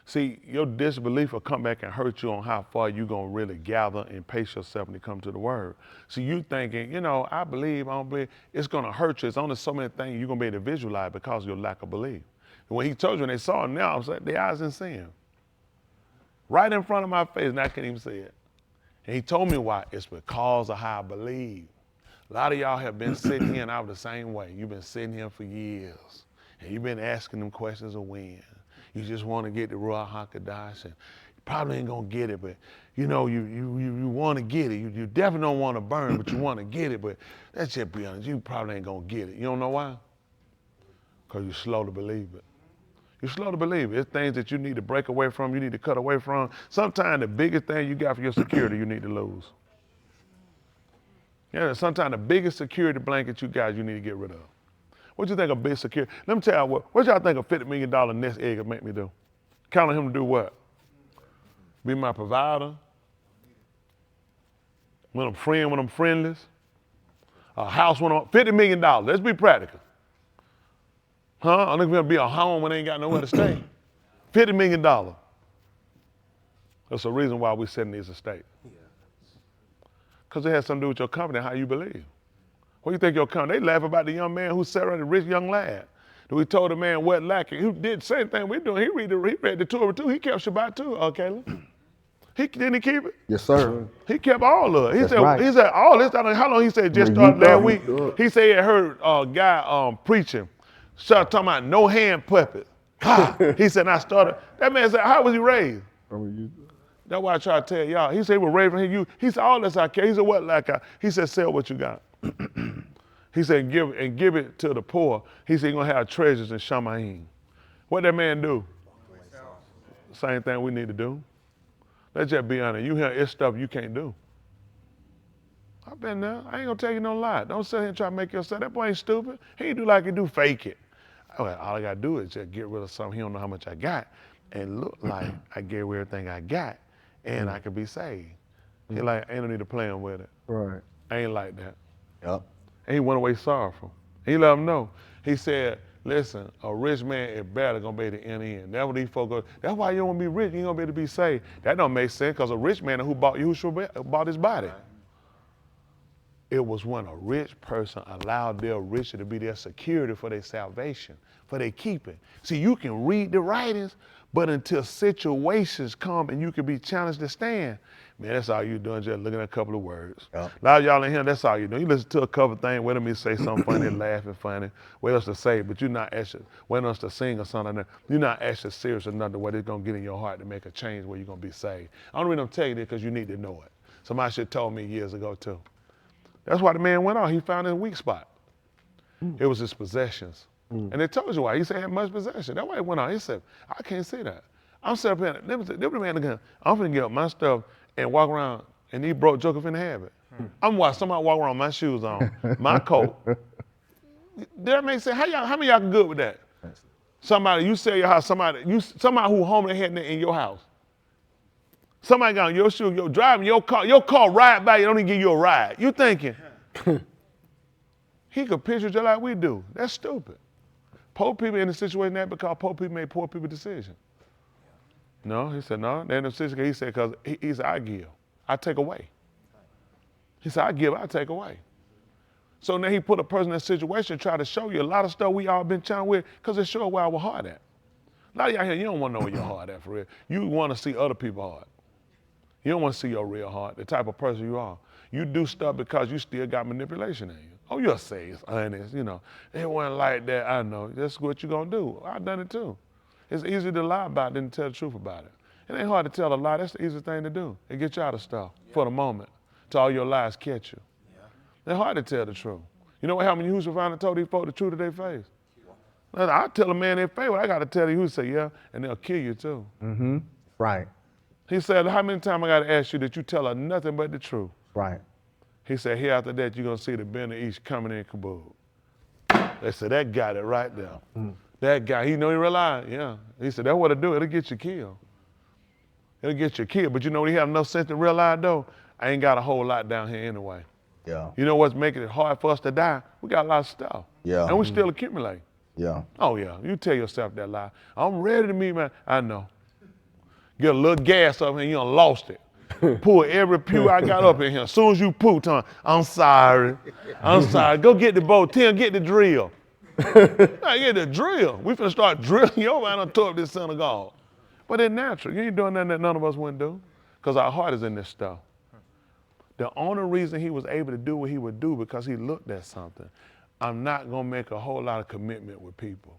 See, your disbelief will come back and hurt you on how far you're going to really gather and pace yourself when you come to the word. So you thinking, you know, I believe, I don't believe, it's going to hurt you. It's only so many things you're going to be able to visualize because of your lack of belief. And when he told you, when they saw him now, I was like, their eyes didn't see him. Right in front of my face, and I can't even see it. And he told me why. It's because of how I believe. A lot of y'all have been sitting here and I was the same way. You've been sitting here for years. And you've been asking them questions of when. You just want to get the Ruach HaKodesh, and you probably ain't going to get it, but you know, you want to get it. You definitely don't want to burn, but you want to get it, but let's just be honest, you probably ain't going to get it. You don't know why? Because you're slow to believe it. You're slow to believe it. It's things that you need to break away from, you need to cut away from. Sometimes the biggest thing you got for your security, you need to lose. Yeah, sometimes the biggest security blanket you got, you need to get rid of. What you think a big security? Let me tell you what y'all think a $50 million nest egg would make me do? Count on him to do what? Be my provider? When I'm friend, when I'm friendless? A house when I'm, $50 million, let's be practical. I'm not gonna be a home when they ain't got nowhere to stay. $50 million. That's the reason why we sit in these estates. Because it has something to do with your company, how you believe. What do you think your company? They laugh about the young man who sat around the rich young lad. We told the man what lacking. Who did the same thing we're doing. He read the Torah too. He kept Shabbat too, Caleb. Didn't he keep it? Yes, sir. He kept all of it. He That's said, right. He said, all this, I don't know how long he said just started last week. He said he had heard a guy preaching, started talking about no hand puppet. He said, I started. That man said, how was he raised? That's why I try to tell y'all. He said, we're raising you. He said, all this I care. He said, what like I? He said, sell what you got. He said, give it to the poor. He said, you're going to have treasures in Shamayim. What that man do? Same thing we need to do. Let's just be honest. You hear it's stuff you can't do. I've been there. I ain't going to tell you no lie. Don't sit here and try to make yourself. That boy ain't stupid. He ain't do like he do, fake it. All I got to do is just get rid of something he don't know how much I got and look like I gave away everything I got and I could be saved. He like, ain't no need to play him with it. Right. I ain't like that. Yep. And he went away sorrowful. He let him know. He said, listen, a rich man is barely gonna be able to enter in. That's what these folks go, that's why you don't wanna be rich, you ain't gonna be able to be saved. That don't make sense, because a rich man who bought Yahushua bought his body. It was when a rich person allowed their riches to be their security for their salvation, for their keeping. See, you can read the writings, but until situations come and you can be challenged to stand, man, that's all you doing, just looking at a couple of words. Yep. A lot of y'all in here, that's all you doing. You listen to a couple of things, wait a minute, say something funny, laughing funny, wait us to say, but you're not actually, wait us to sing or something. You're not actually serious enough to what it's gonna get in your heart to make a change where you're gonna be saved. I don't really tell you this because you need to know it. Somebody should have told me years ago too. That's why the man went on. He found his weak spot. It was his possessions. And they told you why. He said he had much possession. That's why he went on. He said, I can't see that. I'm sitting up here, the man again, I'm finna get up my stuff and walk around, and these broke jokers finna have it. I'm watching somebody walk around with my shoes on, my coat. Does that make sense? How many of y'all can good with that? Somebody, you sell your house, somebody who home they had in your house. Somebody got on your shoe, you're driving your car ride by, you don't even give you a ride. You thinking, he could picture just like we do. That's stupid. Poor people in a situation that because poor people make poor people decisions. No, he said, no, they're in a situation, he said, because he said, I give, I take away. He said, I give, I take away. So now he put a person in a situation to try to show you a lot of stuff we all been trying with, because it shows where our heart at. A lot of y'all here, you don't want to know where your heart at for real. You want to see other people's heart. You don't want to see your real heart, the type of person you are. You do stuff because you still got manipulation in you. Oh, you're safe, honest, you know. It wasn't like that, I know. That's what you're going to do. I've done it too. It's easy to lie about it than to tell the truth about it. It ain't hard to tell a lie. That's the easiest thing to do. It gets you out of stuff for the moment till all your lies catch you. It's hard to tell the truth. You know what happened when Yahushua finally told these folks the truth to their face? I tell a man their face, what I got to tell you, he say, yeah, and they'll kill you too. Mm-hmm. Right. He said, how many times I got to ask you that you tell her nothing but the truth? Right. He said, here after that, you're going to see the Ben of East coming in Kabul. They said, that got it right there. That guy, he realized, yeah. He said, that's what it'll do, it'll get you killed. It'll get you killed. But you know what he had enough sense to realize though? I ain't got a whole lot down here anyway. Yeah. You know what's making it hard for us to die? We got a lot of stuff. Yeah. And we still accumulate. Yeah. Oh yeah, you tell yourself that lie. I'm ready to meet man. I know. Get a little gas up here, you done lost it. Pull every pew I got up in here. As soon as you poo, I'm sorry. I'm sorry. Go get the bow. Tim, get the drill. I get the drill. We finna start drilling your man on top of this synagogue. But it's natural. You ain't doing nothing that none of us wouldn't do. Because our heart is in this stuff. The only reason he was able to do what he would do because he looked at something. I'm not gonna make a whole lot of commitment with people.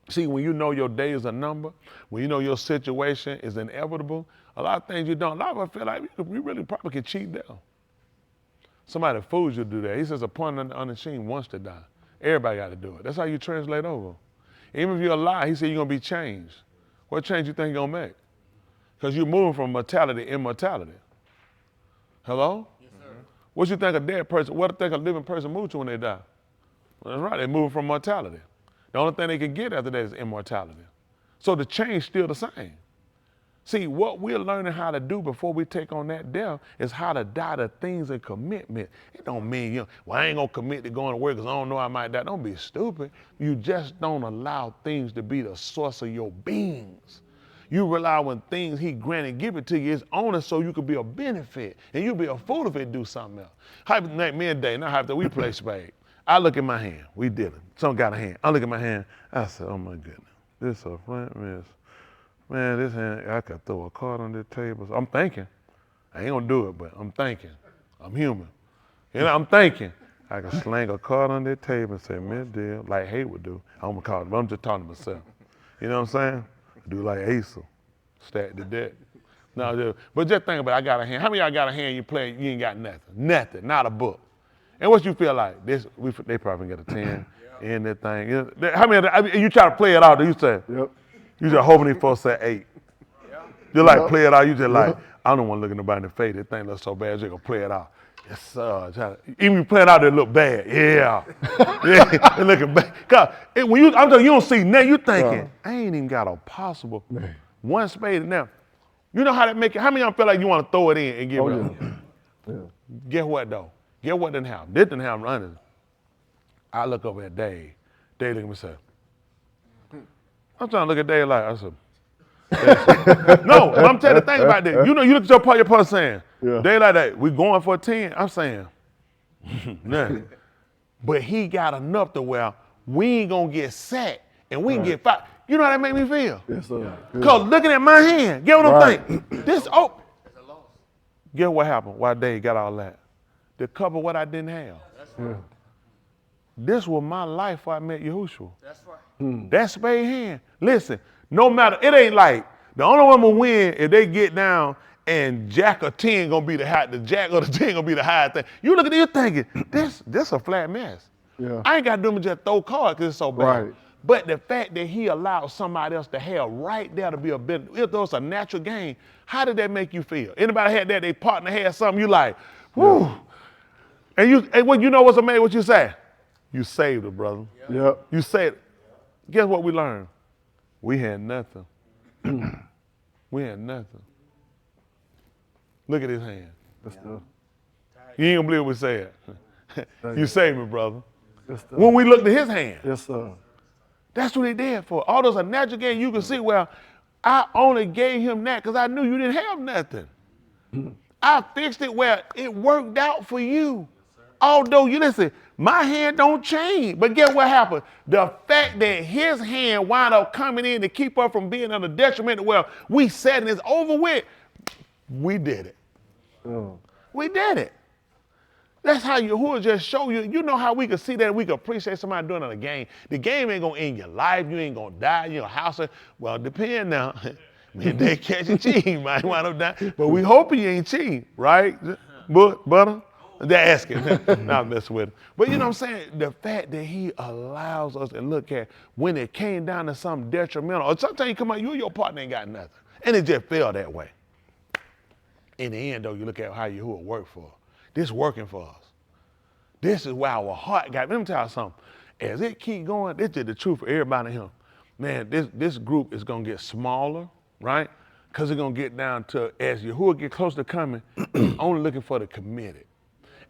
See, when you know your days are numbered, when you know your situation is inevitable, a lot of things you don't. A lot of us feel like we really probably could cheat down. Somebody fools you to do that. He says a point on the machine wants to die. Everybody got to do it. That's how you translate over. Even if you're alive, he said you're gonna be changed. What change you think you're gonna make? Because you're moving from mortality to immortality. Hello? Yes, sir. What you think a dead person, what do you think a living person moves to when they die? Well, that's right, they move from mortality. The only thing they can get after that is immortality. So the change still the same. See, what we're learning how to do before we take on that death is how to die to things and commitment. It don't mean, well, I ain't gonna commit to going to work because I don't know I might die. Don't be stupid. You just don't allow things to be the source of your beings. You rely when things he granted give it to you, it's on it so you could be a benefit. And you'll be a fool if it do something else. Like me and Dave, now after we play spade, I look at my hand, we dealing. Some got a hand. I look at my hand, I said, oh my goodness, this a front miss. Man, this hand, I could throw a card on this table. So I'm thinking, I ain't gonna do it, but I'm thinking, I'm human. I'm thinking, I could slang a card on that table and say, mid deal, like Hay would do. I'm gonna call it, but I'm just talking to myself. You know what I'm saying? Do like Asa, stack the deck. No, dude. But just think about it. I got a hand. How many of y'all got a hand you play, you ain't got nothing? Nothing, not a book. And what you feel like? They probably get a 10 in that thing. How many, you try to play it out, you say, Yep. you just hoping these folks say 8. You like play it out, you just like, I don't want to look at nobody in the face. That thing looks so bad, you're going to play it out. Yes, sir. Even you play it out, it look bad. Yeah. Yeah, it looking bad. Cause I'm telling you, you don't see nothing, you thinking, I ain't even got a possible one spade now. You know how that make it? How many of y'all feel like you want to throw it in and give it up? Yeah. Guess what though? Guess what didn't happen? This didn't happen running. I look over at Dave. Dave look at me and say, I'm trying to look at Dave like, I said, no, but I'm telling you the thing about this. You know, you look at your partner saying, Dave like that, we going for a 10. I'm saying, nothing. But he got enough to where we ain't gonna get sacked and we can get fired. You know how that make me feel? Yes, sir. Cause looking at my hand, get what I'm thinking? Guess what happened? Why Dave got all that? To cover what I didn't have. This was my life before I met Yahushua. That's right. That spade hand. Listen, no matter, it ain't like the only one will win if they get down and jack or 10 gonna be the high, the jack or the 10 gonna be the high thing. You look at it, you're thinking, this a flat mess. Yeah. I ain't got to do just throw cards because it's so bad. Right. But the fact that he allowed somebody else to have right there to be a bit, if it was a natural game, how did that make you feel? Anybody had that, they partner had something, you like, whoo. And what you know what's amazing, what you say? You saved it, brother. Yep. You saved it. Guess what we learned? We had nothing. We had nothing. Look at his hand. You ain't gonna believe what we said. You saved me, brother. When we looked at his hand. Yes, sir. That's what he did for. All those are natural games. You can see, well, I only gave him that because I knew you didn't have nothing. I fixed it where it worked out for you. Although, you listen, my hand don't change. But guess what happened? The fact that his hand wound up coming in to keep us from being under detriment, well, we said and it's over with, we did it. We did it. That's how Yahuah just show you. You know how we could see that, we could appreciate somebody doing it in a game. The game ain't gonna end your life. You ain't gonna die. You know, house. Well, depend now. If they catch you cheating, you might wind up dying. But we hoping you ain't cheating, right? Butter? They're asking. Not messing with him. But you know what I'm saying? The fact that he allows us to look at when it came down to something detrimental, or sometimes you come out, you and your partner ain't got nothing. And it just fell that way. In the end, though, you look at how Yahuah worked for us. This working for us. This is where our heart got. Let me tell you something. As it keep going, this is the truth for everybody here. Man, this group is going to get smaller, right? Because it's going to get down to, as Yahuah get close to coming, he's only looking for the committed.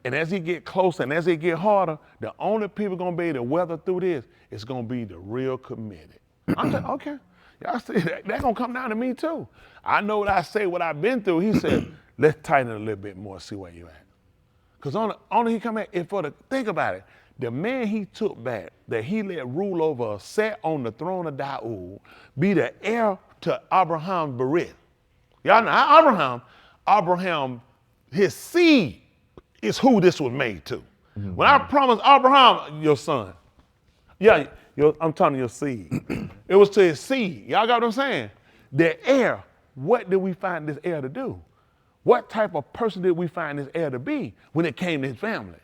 And as he get closer and as it get harder, the only people going to be able to weather through this is going to be the real committed. I'm saying, okay. Y'all see, that's going to come down to me too. I know what I say, what I've been through. He said, let's tighten it a little bit more, see where you at. Because only he come back, think about it, the man he took back, that he let rule over us, sat on the throne of Daud, be the heir to Abraham's Berit. Y'all know, Abraham, his seed is who this was made to. Mm-hmm. When I promised Abraham, your son, I'm talking your seed. It was to his seed. Y'all got what I'm saying? The heir, what did we find this heir to do? What type of person did we find this heir to be when it came to his family?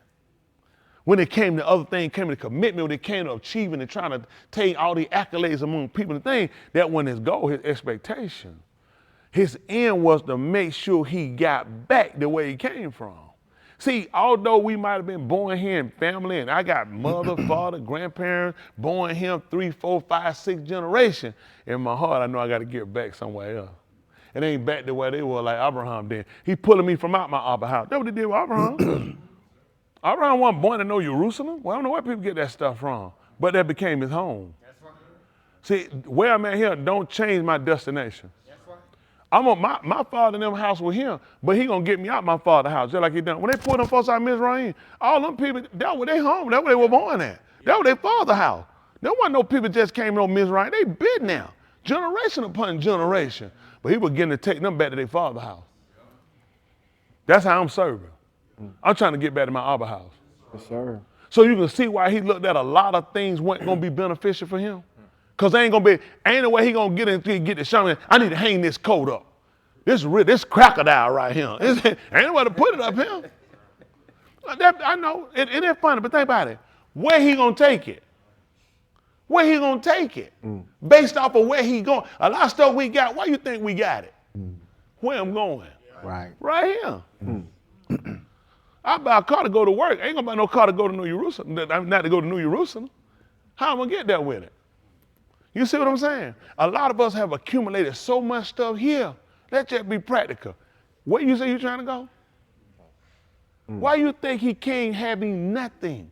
When it came to other things, came to commitment, when it came to achieving and trying to take all the accolades among people and things, that wasn't his goal, his expectation. His end was to make sure he got back the way he came from. See, although we might have been born here in family, and I got mother, father, grandparents, born here 3, 4, 5, 6 generations, in my heart, I know I got to get back somewhere else. It ain't back to where they were like Abraham did. He pulling me from out my Abba house. That's what he did with Abraham. Abraham wasn't born to know Jerusalem. Well, I don't know where people get that stuff from, but that became his home. That's right. See, where I'm at here don't change my destination. That's right. My father in them house with him, but he gonna get me out my father's house, just like he done. When they pulled them folks out of Mizraim, all them people, that was their home. That's where they were born at. That was their father's house. There wasn't no people just came on Mizraim. They been now, generation upon generation. But he was getting to take them back to their father's house. That's how I'm serving. I'm trying to get back to my Abba house. Yes, sir. So you can see why he looked at a lot of things weren't going to be beneficial for him. Because ain't no way he going to get to show me, I need to hang this coat up. This crocodile right here. Ain't nobody to put it up here. I know, it is funny, but think about it. Where he gonna take it? Where he gonna take it? Based off of where he going. A lot of stuff we got, why you think we got it? Where I'm going? Right. Right here. I buy a car to go to work. I ain't gonna buy no car to go to New Jerusalem, not to go to New Jerusalem. How am I gonna get there with it? You see what I'm saying? A lot of us have accumulated so much stuff here. Let's just be practical. Where you say you trying to go? Why you think he can't have nothing?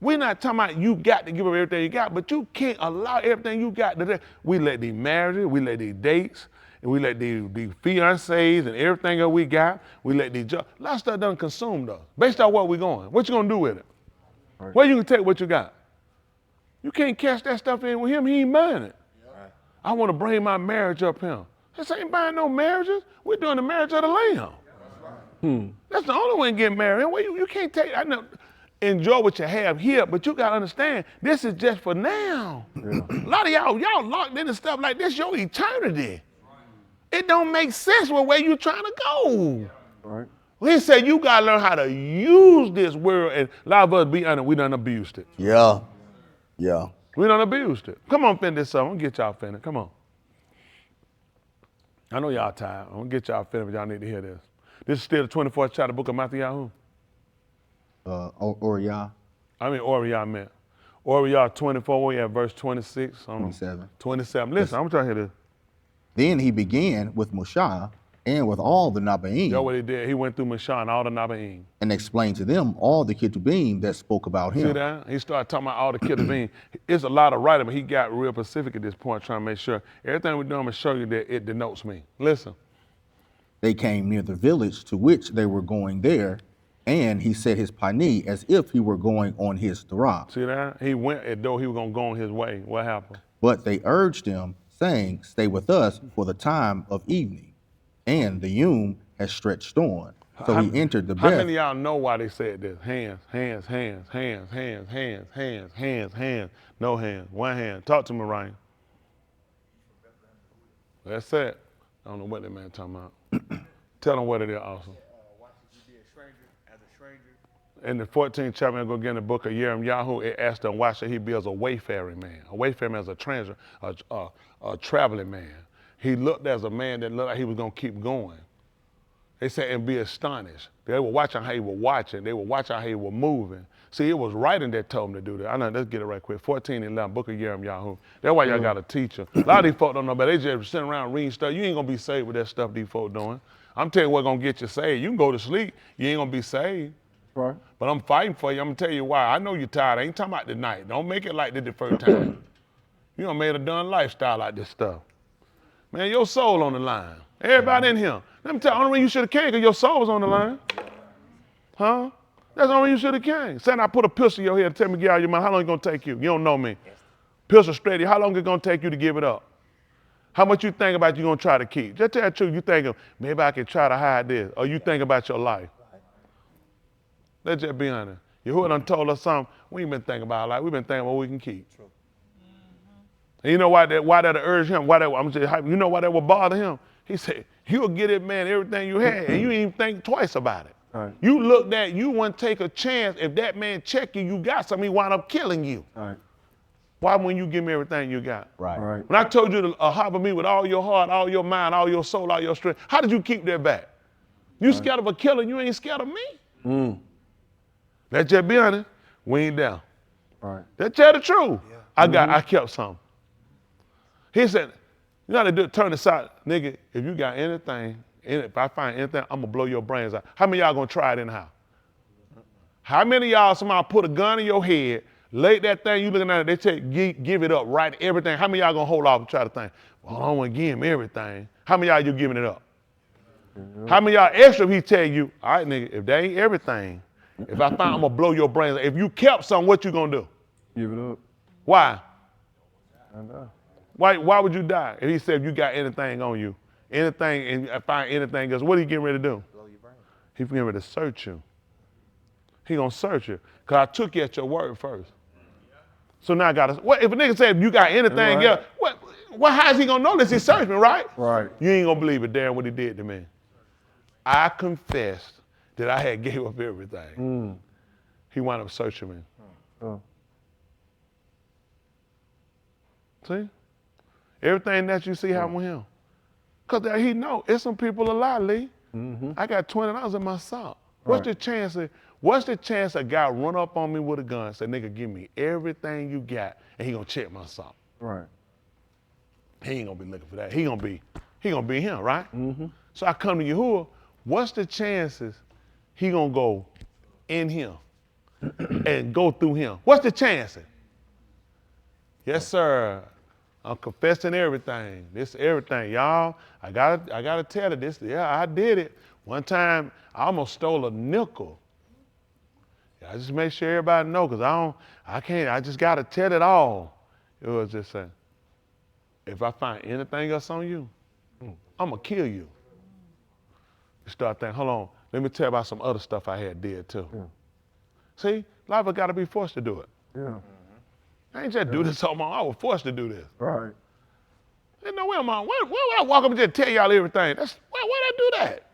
We're not talking about you got to give up everything you got, but you can't allow everything you got to. We let these marriages, we let these dates, and we let these fiancés and everything that we got, we let these jobs. A lot of stuff doesn't consume us. Based on where we're going. What you gonna do with it? Right. Where you can take what you got? You can't catch that stuff in with him, he ain't buying it. Right. I want to bring my marriage up here. This ain't buying no marriages. We're doing the marriage of the Lamb. That's the only way to get married. Well, you can't take, I know, enjoy what you have here, but you got to understand, this is just for now. Yeah. A lot of y'all locked in and stuff like this, your eternity. It don't make sense with where you trying to go. Right. He said you got to learn how to use this world, and a lot of us, be honest, we done abused it. Yeah. Yeah. We done abused it. Come on, finish this up. I'm going to get y'all finished. Come on. I know y'all tired. I'm going to get y'all finished, but y'all need to hear this. This is still the 24th chapter, book of Yahuah. Auryah. I mean, Auryah meant. Auryah 24, we have verse 26. 27. 27. Listen, I'm trying to hear this. Then he began with Moshe and with all the Nabaim. That's what he did. He went through Moshe and all the Nabaim. And explained to them all the Ketubim that spoke about him. See that? He started talking about all the Ketubim. It's a lot of writing, but he got real specific at this point, trying to make sure everything we're doing, I'm going to show you that it denotes me. Listen. They came near the village to which they were going there, and he set his pani as if he were going on his Torah. See that? He went as though he was going to go on his way. What happened? But they urged him, saying, stay with us for the time of evening. And the Yom has stretched on. So he entered the bed. How many of y'all know why they said this? Hands, hands, hands, hands, hands, hands, hands, hands, hands. No hands, one hand. Talk to me, Ryan. That's it. I don't know what that man talking about. Tell them what it is, awesome. Why should you be a stranger as a stranger? In the 14th chapter, I'm going to get in the book of Yaramyahu, it asked them, why should he be as a wayfaring man? A wayfaring man is a transit, a traveling man. He looked as a man that looked like he was going to keep going. They said, and be astonished. They were watching how he was watching. They were watching how he was moving. See, it was writing that told him to do that. I know, let's get it right quick. 14:11, book of Yaramyahu. That's why y'all got a teacher. A lot of these folks don't know, but they just sitting around reading stuff. You ain't going to be saved with that stuff these folks doing. I'm telling you what's going to get you saved. You can go to sleep. You ain't going to be saved. Right. But I'm fighting for you. I'm going to tell you why. I know you're tired. I ain't talking about tonight. Don't make it like this the first time. You done made a done lifestyle like this stuff. Man, your soul on the line. Everybody in here. Let me tell you, the only reason you should have came because your soul was on the line. Huh? That's the only reason you should have came. Saying I put a pistol in your head and tell me get out of your mind, how long it going to take you? You don't know me. Pistol straight, how long it going to take you to give it up? How much you think about you going to try to keep? Just tell the truth. You think of, maybe I can try to hide this. Or you think about your life. Let's just be honest. Yahuah done told us something. We ain't been thinking about our life. We've been thinking what we can keep. True. And you know why that urged him? You know why that would bother him? He said, you'll get it, man, everything you had, and you didn't even think twice about it. Right. You looked at, you wouldn't take a chance. If that man check you got something, he wound up killing you. Right. Why wouldn't you give me everything you got? Right. Right. When I told you to harbor me with all your heart, all your mind, all your soul, all your strength, how did you keep that back? You scared of a killer, you ain't scared of me. Let's just be honest, we ain't down. Right. Let's tell the truth. Yeah. I kept something. He said, you know how to do it, turn aside, nigga, if you got anything, if I find anything, I'm gonna blow your brains out. How many of y'all gonna try it in the house? How many of y'all, somebody put a gun in your head, lay that thing, you looking at it, they tell you, give it up, right, everything. How many of y'all gonna hold off and try to think, well, I don't wanna give him everything. How many of y'all you giving it up? How many of y'all extra if he tell you, all right, nigga, if that ain't everything, if I find I'm gonna blow your brains out. If you kept something, what you gonna do? Give it up. Why? I know. Why would you die? If he said, if you got anything on you, anything, and find anything else, what are you getting ready to do? Blow your brain. He's getting ready to search you. He gonna search you. Because I took you at your word first. So now I got to, what if a nigga said, if you got anything else, Well, how is he gonna know this? He searched me, right? Right. You ain't gonna believe it, Darren, what he did to me. I confessed that I had gave up everything. He wound up searching me. Oh. See? Everything that you see happen with him. Because he know, it's some people alive, Lee. I got $20 in my sock. What's the chance a guy run up on me with a gun and say, nigga, give me everything you got, and he gonna check my sock? Right. He ain't gonna be looking for that. He gonna be him, right? So I come to Yahuah, what's the chances he gonna go in him and go through him? What's the chances? Yes, sir. I'm confessing everything. This everything, y'all. I gotta tell you this. Yeah, I did it. One time I almost stole a nickel. I just make sure everybody know, because I just gotta tell it all. It was just saying, if I find anything else on you, I'm gonna kill you. You start thinking, hold on, let me tell you about some other stuff I had did too. See, a lot of us gotta be forced to do it. Yeah. I ain't just do this on my own. I was forced to do this. Right. Ain't no way I'm on. Where would I walk up and just tell y'all everything? Why'd I do that?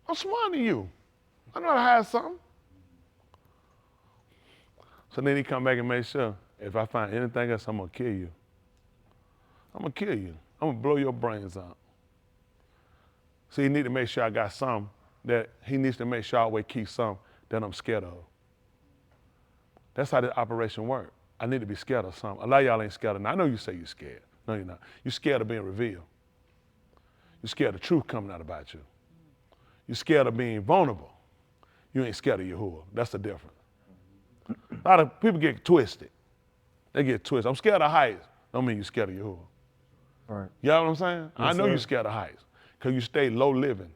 I'm smarter than you. I know how to hide something. So then he come back and make sure, if I find anything else, I'm gonna kill you. I'm gonna kill you. I'm gonna blow your brains out. So he need to make sure I got some that he needs to make sure I always keep some that I'm scared of. That's how the operation works. I need to be scared of something. A lot of y'all ain't scared of nothing. I know you say you're scared. No, you're not. You're scared of being revealed. You're scared of truth coming out about you. You're scared of being vulnerable. You ain't scared of Yahuah. That's the difference. A lot of people get twisted. They get twisted. I'm scared of heights. Don't mean you're scared of Yahuah. Right. You know what I'm saying? I know you're scared of heights because you stay low living.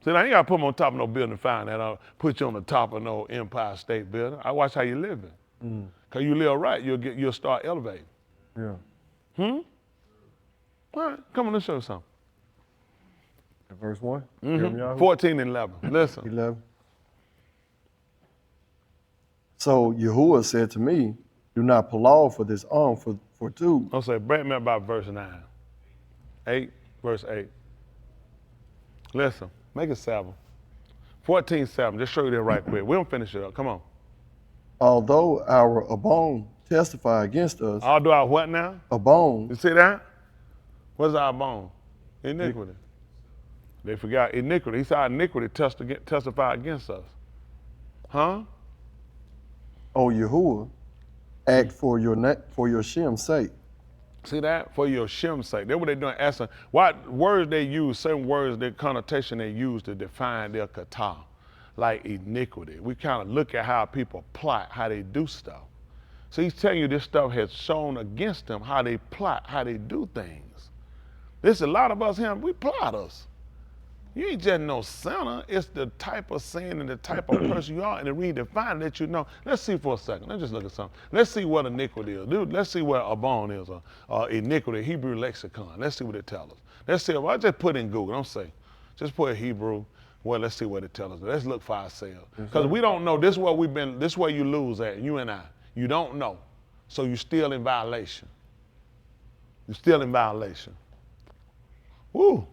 See, now you got to put them on top of no building and find that. I'll put you on the top of no Empire State Building. I watch how you living. Because you live right, you'll start elevating. Yeah. All right, come on, let's show you something. Verse 1. Yaramyahu. 14 and 11. Listen. 11. So Yahuah said to me, do not pull for this arm for two. I'll say, bring me about verse 9. 8, verse 8. Listen, make it 7. 14:7. Just show you that right quick. We don't finish it up. Come on. Although our Abon testify against us, I'll do our what now? Abon, You see that? What's our bone? Iniquity. They forgot iniquity. He said our iniquity testify against us. Huh? O Yahuah, act for your Shem's sake. See that? For your Shem's sake. That's what they're doing. Asking what words they use, certain words, the connotation they use to define their kata, like iniquity. We kind of look at how people plot, how they do stuff. So he's telling you this stuff has shown against them how they plot, how they do things. There's a lot of us here, we plotters. You ain't just no sinner. It's the type of sin and the type of person you are, and the redefine that you know. Let's see for a second. Let's just look at something. Let's see what iniquity is. Dude, let's see what Abon is, or iniquity, Hebrew lexicon. Let's see what it tells us. Let's see. Well, I just put in Google. Don't say. Just put Hebrew. Well, let's see what it tells us. Let's look for ourselves. Because we don't know. This is where we've been. This is where you lose at, you and I. You don't know. So you're still in violation. You're still in violation. Woo.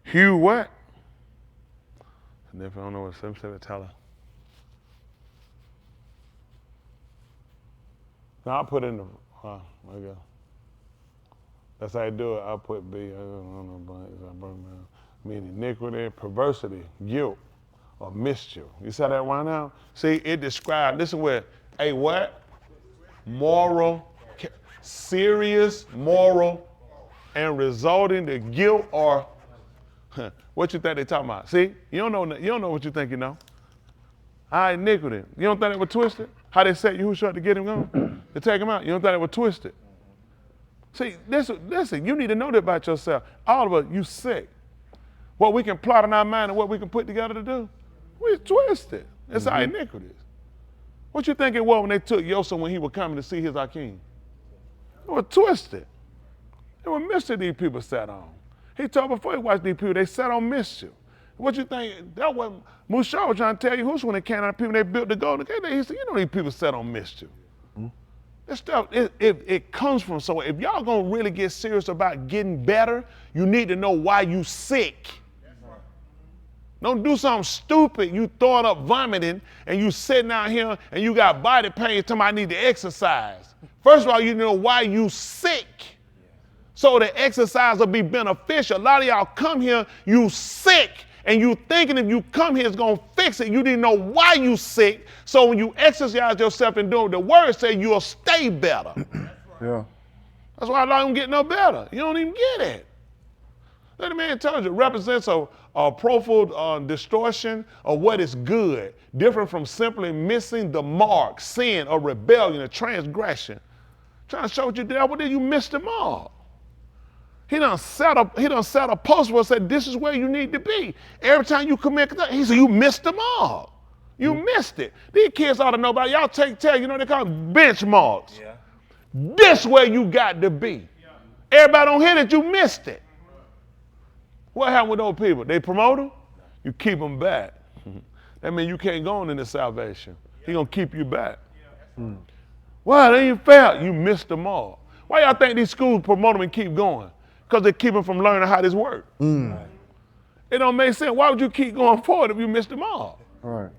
Hugh what? And if I don't know what Sim said, tell her. Now I'll put in the, I guess. That's how I do it. I'll put B, I don't know, meaning iniquity, perversity, guilt, or mischief. You saw that right now? See, it describes, listen with a what? Moral, serious, moral, and resulting to guilt or what you think they talking about? See, you don't know what you think you know. Iniquity. You don't think it was twisted? How they set Yahushua to get him gone? To take him out. You don't think it was twisted? See, listen, you need to know that about yourself. All of us, you sick. What we can plot in our mind and what we can put together to do, we're twisted. It's our iniquities. What you think it was when they took Yosef when he was coming to see his Akeem? It was twisted. It was mischief these people sat on. He told before he watched these people, they sat on mischief. What you think? That what Musha was trying to tell you. Who's when they came out of people, they built the golden gate. He said, you know these people sat on mischief. This stuff, it comes from somewhere. If y'all gonna really get serious about getting better, you need to know why you sick. Don't do something stupid. You throwing up vomiting and you sitting out here and you got body pain talking about I need to exercise. First of all, you know why you sick. So the exercise will be beneficial. A lot of y'all come here, you sick, and you thinking if you come here it's gonna fix it. You didn't know why you sick. So when you exercise yourself and do what the word say, you'll stay better. Yeah. That's why I don't get no better. You don't even get it. Let the man tell you, it represents a profound distortion of what is good, different from simply missing the mark, sin, or rebellion, or transgression. Trying to show what you did, well, then you missed the mark. He done set a post where it said, this is where you need to be. Every time you commit, he said, you missed the mark. You missed it. These kids ought to know about it. Y'all take tell, you know they call them benchmarks. Yeah. This where you got to be. Everybody don't hear that you missed it. What happened with those people? They promote them, you keep them back. That means you can't go on into salvation. He gonna keep you back. Well, it ain't fair. You missed them all. Why y'all think these schools promote them and keep going? Because they keep them from learning how this works. It don't make sense. Why would you keep going forward if you missed them all? All right.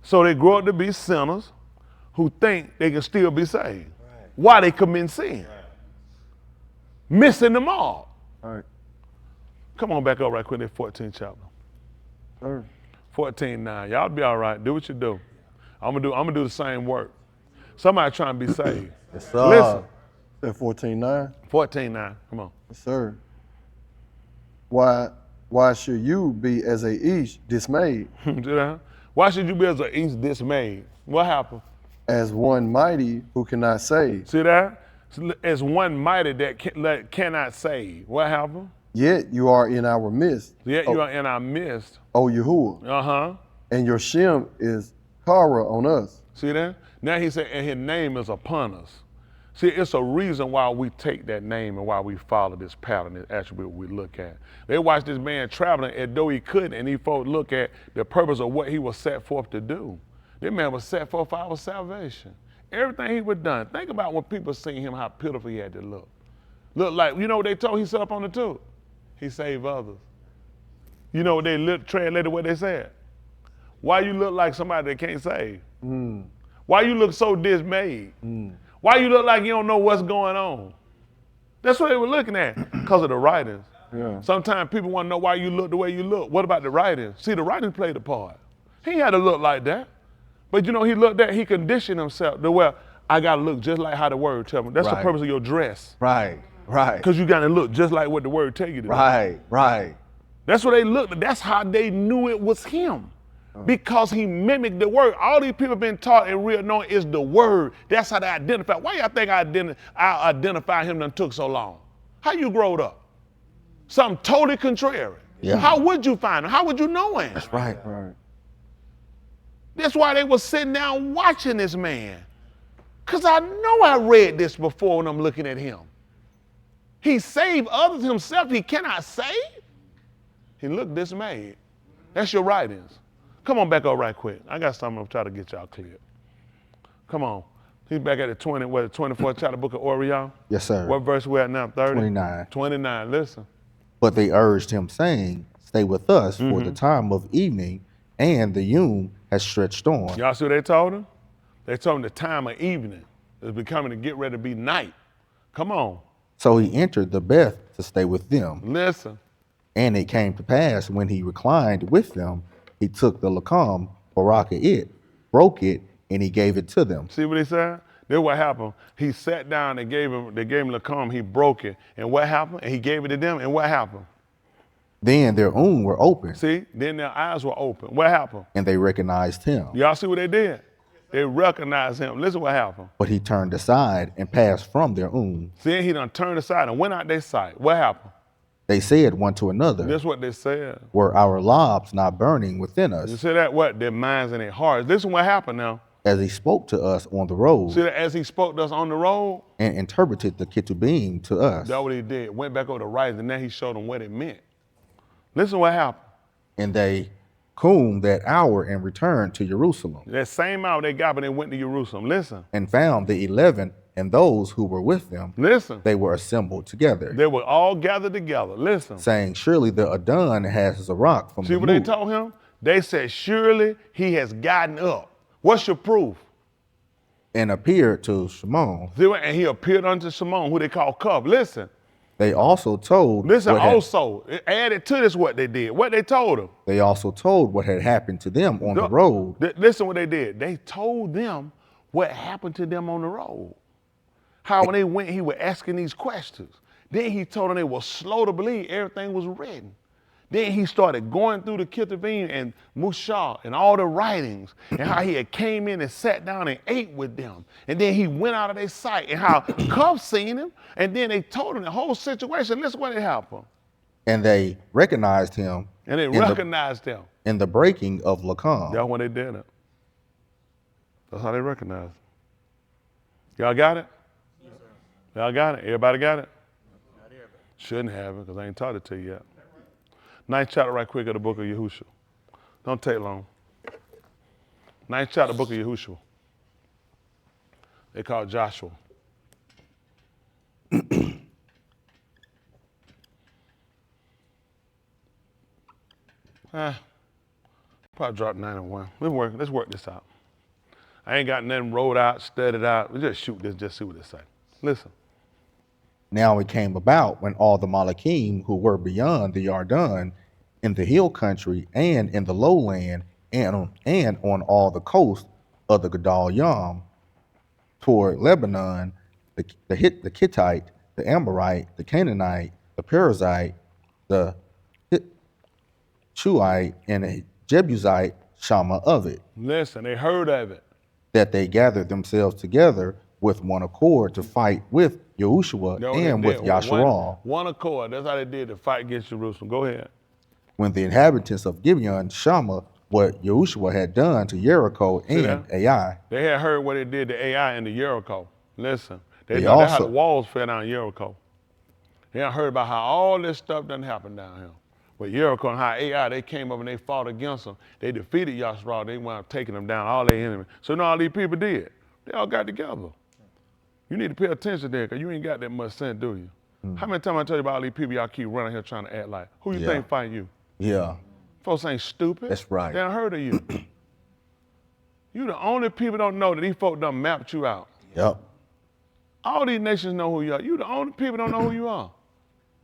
So they grow up to be sinners who think they can still be saved. Why they commit sin? Missing them all. All right. Come on back up right quick, that 14th chapter. Sir. 14:9. Y'all be all right. Do what you do. I'm gonna do the same work. Somebody trying to be saved. Yes, sir. Listen. At 14:9. 14:9. Come on. Yes, sir. Why should you be as a east dismayed, See that? Why should you be as an east dismayed? What happened? as one mighty who cannot save? See that? As one mighty that cannot save. What happened? Yet you are in our midst, Yet you are in our midst. O Yahuah, Uh-huh. and your Shem is Kara on us. See that? Now he said, and his name is upon us. See, it's a reason why we take that name and why we follow this pattern, this attribute we look at. They watched this man traveling as though he couldn't, and these folks look at the purpose of what he was set forth to do. This man was set forth for our salvation. Everything he was done. Think about when people seen him, how pitiful he had to look. Look like, you know what they told he set up on the tube? He saved others. You know what they translated what they said? Why you look like somebody that can't save? Why you look so dismayed? Why you look like you don't know what's going on? That's what they were looking at, because of the writings. Yeah. Sometimes people want to know why you look the way you look. What about the writings? See, the writings played a part. He had to look like that. But you know, he looked at, he conditioned himself to where I got to look just like how the word tells me. That's the Right. purpose of your dress. Right. Right. Because you got to look just like what the word tell you to do. Right. Right. That's what they looked at. That's how they knew it was him. Because he mimicked the word. All these people been taught and real knowing is the word. That's how they identify. Why y'all think I identify him done took so long? How you growed up? Something totally contrary. Yeah. How would you find him? How would you know him? That's right. Right. That's why they was sitting down watching this man. Because I know I read this before when I'm looking at him. He saved others himself. He cannot save. He looked dismayed. That's your writings. Come on back up right quick. I got something I'm trying to get y'all clear. Come on. He's back at the 24th chapter, book of Auryah. Yes, sir. What verse we at now? 30? 29. 29. Listen. But they urged him, saying, Stay with us, for the time of evening, and the Yom has stretched on. Y'all see what they told him? They told him the time of evening is becoming to get ready to be night. Come on. So he entered the Beth to stay with them. Listen. And it came to pass, when he reclined with them, he took the lakam, baraka it, broke it, and he gave it to them. See what he said? Then what happened? He sat down and they gave him the comb, he broke it. And what happened? And he gave it to them, and what happened? Then their own were open, See? Then their eyes were open. What happened? and they recognized him. Y'all see what they did? They recognized him. Listen what happened. But he turned aside and passed from their own. See, he done turned aside and went out their sight. What happened? They said one to another, This what they said. Were our lives not burning within You us, see that? What? Their minds and their hearts. Listen what happened now. as he spoke to us on the road, See that as he spoke to us on the road, and interpreted the ketubim to us? that's what he did. Went back over the writings, and then he showed them what it meant. Listen what happened. And they coom that hour and returned to Jerusalem, That same hour they got when they went to Jerusalem. Listen. and found the 11 and those who were with them. Listen. They were assembled together, They were all gathered together. Listen. saying, surely the Adon has a rock from See the what they moot. told him? They said, surely he has gotten up. What's your proof? And appeared to Shimon. See what? And he appeared unto Simon, who they call Cup. Listen. They also told Listen, what had- also, added to this what they did. What they told him. they also told what had happened to them on the road. Listen what they did. They told them what happened to them on the road. How when they went, he was asking these questions. Then he told them they were slow to believe everything was written. Then he started going through the Ketuvim and Mushah and all the writings and how he had came in and sat down and ate with them. And then he went out of their sight and how Cup seen him. And then they told him the whole situation. Listen what had happened. And they recognized him And they in the- recognized him. in the breaking of Lacom. That's when they did it. That's how they recognized him. Y'all got it? Y'all got it? Everybody got it? Shouldn't have it because I ain't taught it to you yet. 9th chapter right quick of the book of Yahusha. Don't take long. 9th chapter, book of Yahushua. They call it Joshua. Probably drop 9 and 1. Let's work this out. I ain't got nothing wrote out, studied out. We just shoot this, just see what it say. Listen. Now it came about when all the Malachim who were beyond the Yarden, in the hill country and in the lowland, and on all the coast of the Gadal Yam, toward Lebanon, the Hittite, the Amorite, the Canaanite, the Perizzite, the Chuite, and the Jebusite, Shama of it, Listen, they heard of it. that they gathered themselves together with one accord to fight with Yahushua No, and they with did. Yasharal. One accord. That's how they did to fight against Jerusalem. Go ahead. When the inhabitants of Gibeon, Shama, what Yahushua had done to Jericho and that? Ai. They had heard what it did to AI and to Jericho. Listen, they They know that's how also- the walls fell down in Jericho. They had heard about how all this stuff done happened down here. But Jericho and how AI, they came up and they fought against them. They defeated Yasharal. They wound up taking them down, all their enemies. So you know all these people did? They all got together. You need to pay attention there because you ain't got that much sense, do you? How many times I tell you about all these people y'all keep running here trying to act like? Who you Yeah. think fight you? Yeah, Folks ain't stupid. That's right. They done heard of you. You the only people don't know that these folk done mapped you out. yep. All these nations know who you are. You the only people don't know who you are.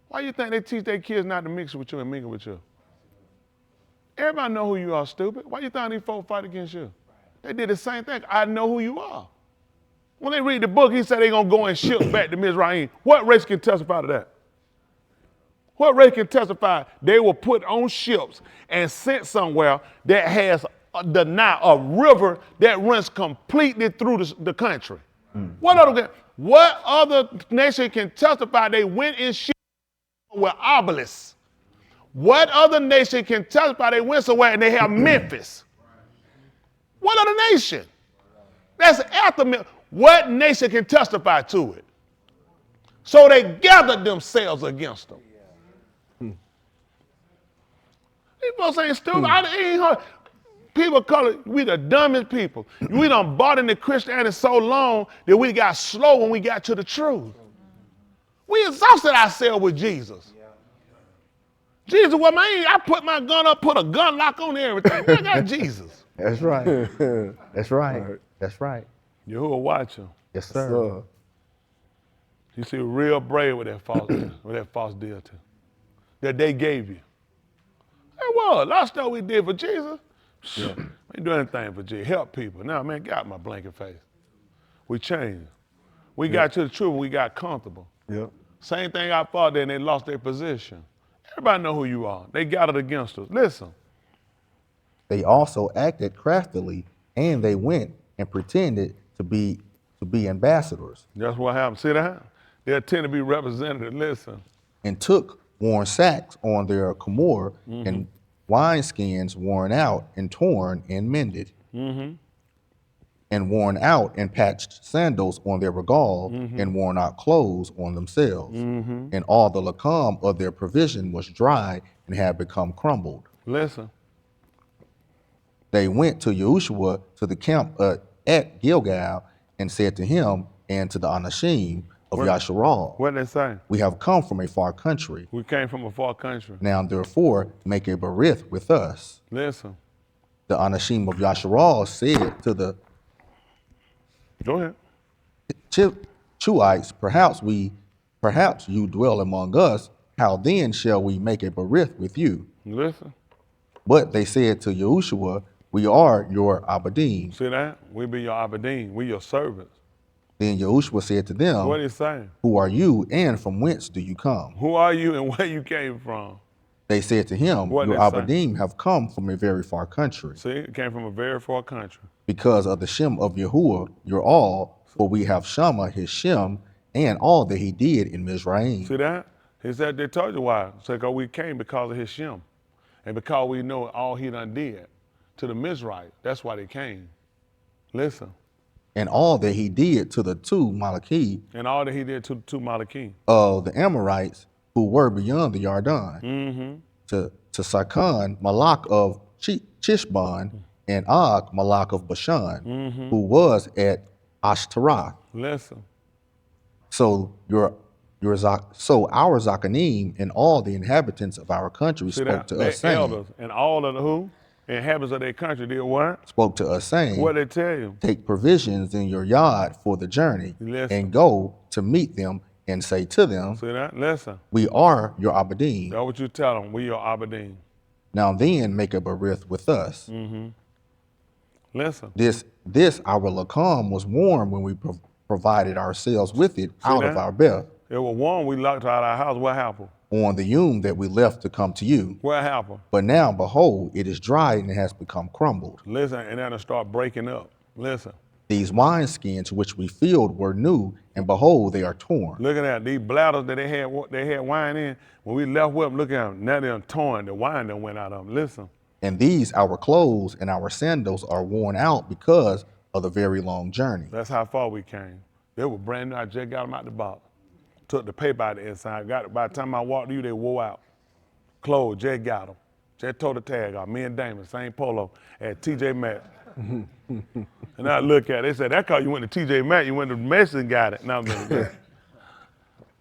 Why you think they teach their kids not to mix with you and mingle with you? Everybody know who you are, stupid. Why you think these folks fight against you? They did the same thing. I know who you are. When they read the book, he said they gonna go and ship back to Mizraim. What race can testify to that? What race can testify they were put on ships and sent somewhere that has the Nile, a river that runs completely through the country? What other nation can testify they went in ships with obelisks? What other nation can testify they went somewhere and they have Memphis? What other nation? That's after me. What nation can testify to it? So they gathered themselves against them. These folks ain't stupid. People call it, we the dumbest people. We done bought into Christianity so long that we got slow when we got to the truth. We exhausted ourselves with Jesus. Jesus, well, man, I put my gun up, put a gun lock on everything. I got Jesus. That's right. That's right. That's right. Yahuah watch him. Yes, sir. So, You see, real brave with that false deity that they gave you. It was. Last stuff we did for Jesus. We ain't doing anything for Jesus. Help people. Now, man, got my blanket face. We changed. We got to the truth and we got comfortable. yep. Same thing I fought there and they lost their position. Everybody know who you are. They gathered against us. Listen. They also acted craftily, and they went and pretended to be ambassadors, That's what happened. See that? They tend to be representative. Listen. and took worn sacks on their chamor, and wineskins worn out and torn and mended, and worn out and patched sandals on their regal, and worn out clothes on themselves. And all the lacam of their provision was dry and had become crumbled. Listen. They went to Yahushua to the camp at Gilgal and said to him and to the Anashim of Yasharal, What they say? we have come from a far country. We came from a far country. Now therefore make a berith with us. Listen. The Anashim of Yasharal said to the Go ahead. Chuites, perhaps you dwell among us. How then shall we make a berith with you? Listen. But they said to Yahushua, we are your Abadim. See that? We be your Aberdeen. We your servants. Then Yahushua said to them, What is saying? who are you and from whence do you come? Who are you and where you came from? They said to him, What your they say? Abadim have come from a very far country. See, it came from a very far country. Because of the Shem of Yahuah, your all, for we have Shama his Shem and all that he did in Mizraim. See that? He said they told you why. So because we came because of his Shem. And because we know all he done did to the Mizraim. That's why they came. Listen. And all that he did to the two Malaki And all that he did to the two Malachim. of the Amorites who were beyond the Yarden, to Sakan, Malak of Chishban, and Og, Malak of Bashan, who was at Ashtaroth. Listen. So our Zakanim and all the inhabitants of our country See spoke that? to Their us saying, elders and all of the who? Inhabitants of their country did what? spoke to us saying, What they tell you? take provisions in your yard for the journey, Listen. and go to meet them and say to them, See that? Listen. we are your Abadim. That's what you tell them. We your Aberdeen. Now then make a berith with us. Listen. This our Lakam was warm when we provided ourselves with it out of that? our beth It was warm. We locked out our house. What happened? on the yum that we left to come to you. What happened? But now behold, it is dry and it has become crumbled. Listen, and then it start breaking up. Listen. These wineskins which we filled were new, and behold, they are torn. Look at that. These bladders that they had wine in. When we left with them, look at them. Now they're torn. The wine done went out of them. Listen. And these our clothes and our sandals are worn out because of the very long journey. That's how far we came. They were brand new. I just got them out the box. Took the paper out the inside. Got it. By the time I walked to you, they wore out. Clothes, just got them. Just tore the tag off. Me and Damon, same polo at TJ Maxx. And I look at it. They said, that cause you went to TJ Maxx. You went to Messi and got it. Now I'm going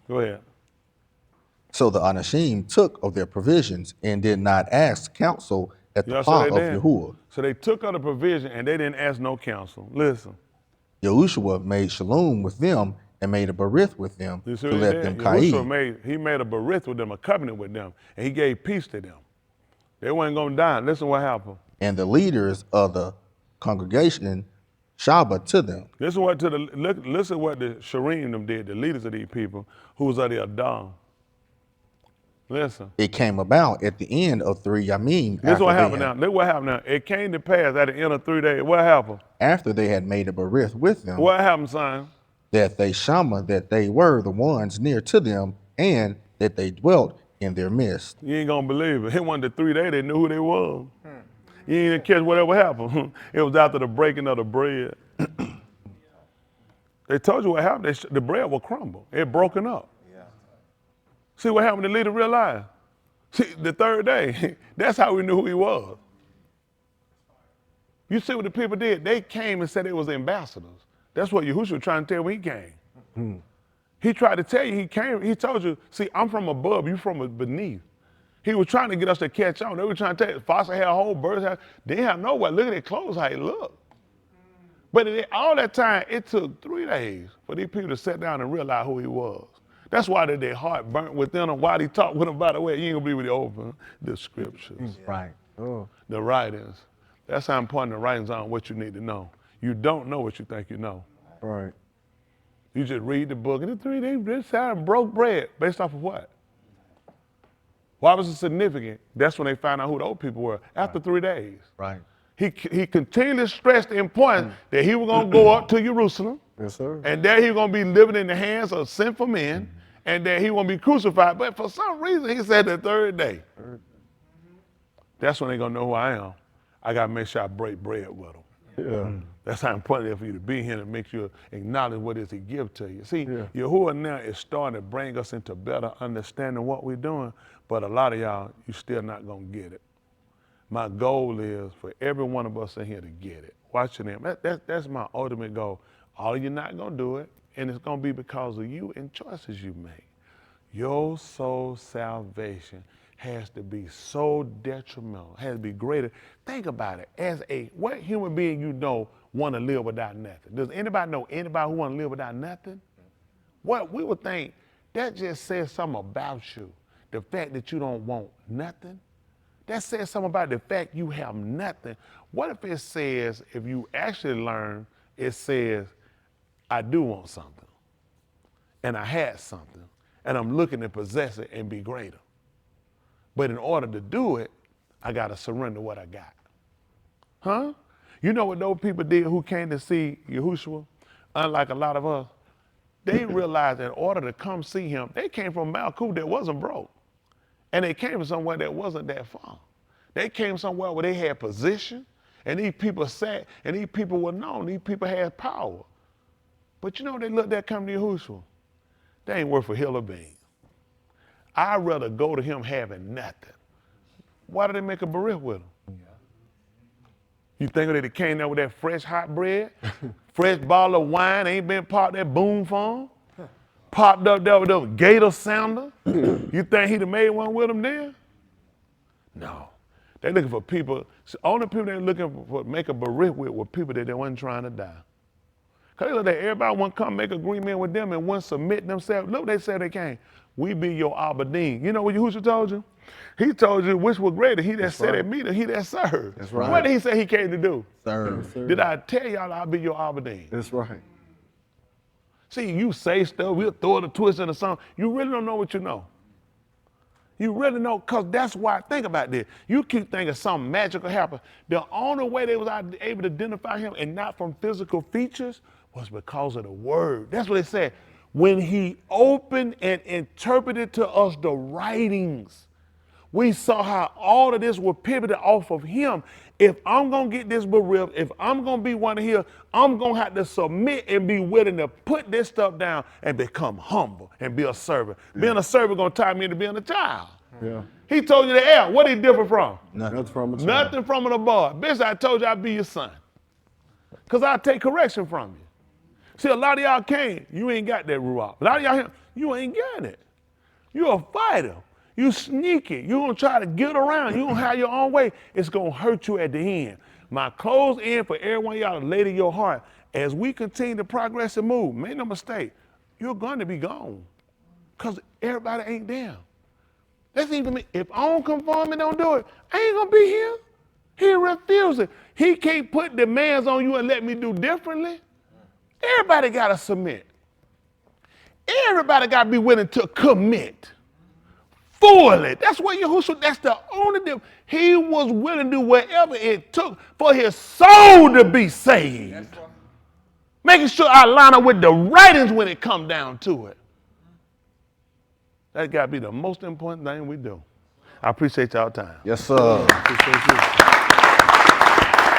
Go ahead. So the Anashim took of their provisions and did not ask counsel at the Yeah, pot so of they did. Yahuah. So they took of the provision and they didn't ask no counsel. Listen. Yahushua made shalom with them and made a berith with them You see to what he let did? them Yahushua kaid. he made a berith with them, a covenant with them, and he gave peace to them. They weren't going to die. Listen what happened. And the leaders of the congregation Shabbat to them. Listen what the Sharim them did, the leaders of these people, who was of the Adam. Listen. It came about at the end of 3 Yamim. This is what happened now. Look what happened now. It came to pass at the end of 3 days. What happened? After they had made a berith with them, What happened, son? that they shama that they were the ones near to them, and that they dwelt in their midst. You ain't gonna believe it. It wasn't the 3 days they knew who they was. You ain't even catch whatever happened. It was after the breaking of the bread. They told you what happened. The bread will crumble. It broken up. See what happened? The leader realized. See, the 3rd day, that's how we knew who he was. You see what the people did? They came and said they was ambassadors. That's what Yahushua was trying to tell when he came. He tried to tell you he came. He told you, see, I'm from above, you from beneath. He was trying to get us to catch on. They were trying to tell you, fossil had a whole birds had. They didn't have nowhere. Look at their clothes, how they look. But all that time, it took 3 days for these people to sit down and realize who he was. That's why their heart burnt within them. Why he talked with them, by the way, you ain't gonna believe when he open the scriptures. Right. Oh. The writings. That's how important the writings are on what you need to know. You don't know what you think you know. Right. You just read the book, and in 3 days, they sat broke bread. Based off of what? Why was it significant? That's when they found out who the old people were, after 3 days. Right. He continually stressed the importance that he was going to go up to Jerusalem, Yes, sir. and there he was going to be living in the hands of sinful men, and that he was going to be crucified. But for some reason, he said the 3rd day. That's when they're going to know who I am. I got to make sure I break bread with them. Yeah. That's how important it is for you to be here and make you acknowledge what it is he give to you. See, Yeah. Yahuah now is starting to bring us into better understanding what we're doing, but a lot of y'all, you still not going to get it. My goal is for every one of us in here to get it. Watching them, that's my ultimate goal. All of you not gonna do it, and it's gonna be because of you and choices you make. Your soul salvation has to be so detrimental, has to be greater. Think about it. What human being you know want to live without nothing? Does anybody know anybody who want to live without nothing? What we would think, that just says something about you. The fact that you don't want nothing, that says something about the fact you have nothing. What if it says, if you actually learn, it says, I do want something, and I had something, and I'm looking to possess it and be greater. But in order to do it, I got to surrender what I got. Huh? You know what those people did who came to see Yahushua? Unlike a lot of us, they realized in order to come see him, they came from Malkut that wasn't broke. And they came from somewhere that wasn't that far. They came somewhere where they had position, and these people sat, and these people were known. These people had power. But you know, they looked at come to Yahushua. They ain't worth a hill of beans. I'd rather go to him having nothing. Why did they make a barith with him? You think that they came there with that fresh hot bread, fresh bottle of wine, ain't been popped that boom for him, popped up there with those gator sounder? You think he'd have made one with them then? No. They're looking for people, only people they're looking for make a barith with were people that they wasn't trying to die. Because look, everybody want to come make agreement with them and want to submit themselves. Look, they said they came. We be your Aberdeen. You know what Yahushua told you? He told you which was greater, he that said at me or he that served. That's right. What did he say he came to do? Serve. Yes, Did I tell y'all I'll be your Aberdeen? That's right. See, you say stuff, we'll throw it a twist in the song. You really don't know what you know. You really know, because that's why, think about this. You keep thinking something magical happened. The only way they was able to identify him and not from physical features was because of the word. That's what it said. When he opened and interpreted to us the writings, we saw how all of this was pivoted off of him. If I'm going to get this bereft, if I'm going to be one of his, I'm going to have to submit and be willing to put this stuff down and become humble and be a servant. Yeah. Being a servant going to tie me into being a child. Yeah. He told you the air. What he different from? Nothing from a child. Nothing from an above. Bitch, I told you I'd be your son. Because I'll take correction from you. See, a lot of y'all came. You ain't got that ruach. A lot of y'all here, you ain't got it. You're a fighter. You sneaky. You're going to try to get around. You're going to have your own way. It's going to hurt you at the end. My close end for every one of y'all to lay to your heart. As we continue to progress and move, make no mistake, you're going to be gone. Because everybody ain't there. That's even me. If I don't conform and don't do it, I ain't going to be here. He refuses. He can't put demands on you and let me do differently. Everybody got to submit. Everybody got to be willing to commit. Fully. That's what Yahushua, that's the only difference. He was willing to do whatever it took for his soul to be saved. Right. Making sure I line up with the writings when it comes down to it. That got to be the most important thing we do. I appreciate y'all time. Yes, sir. Appreciate you.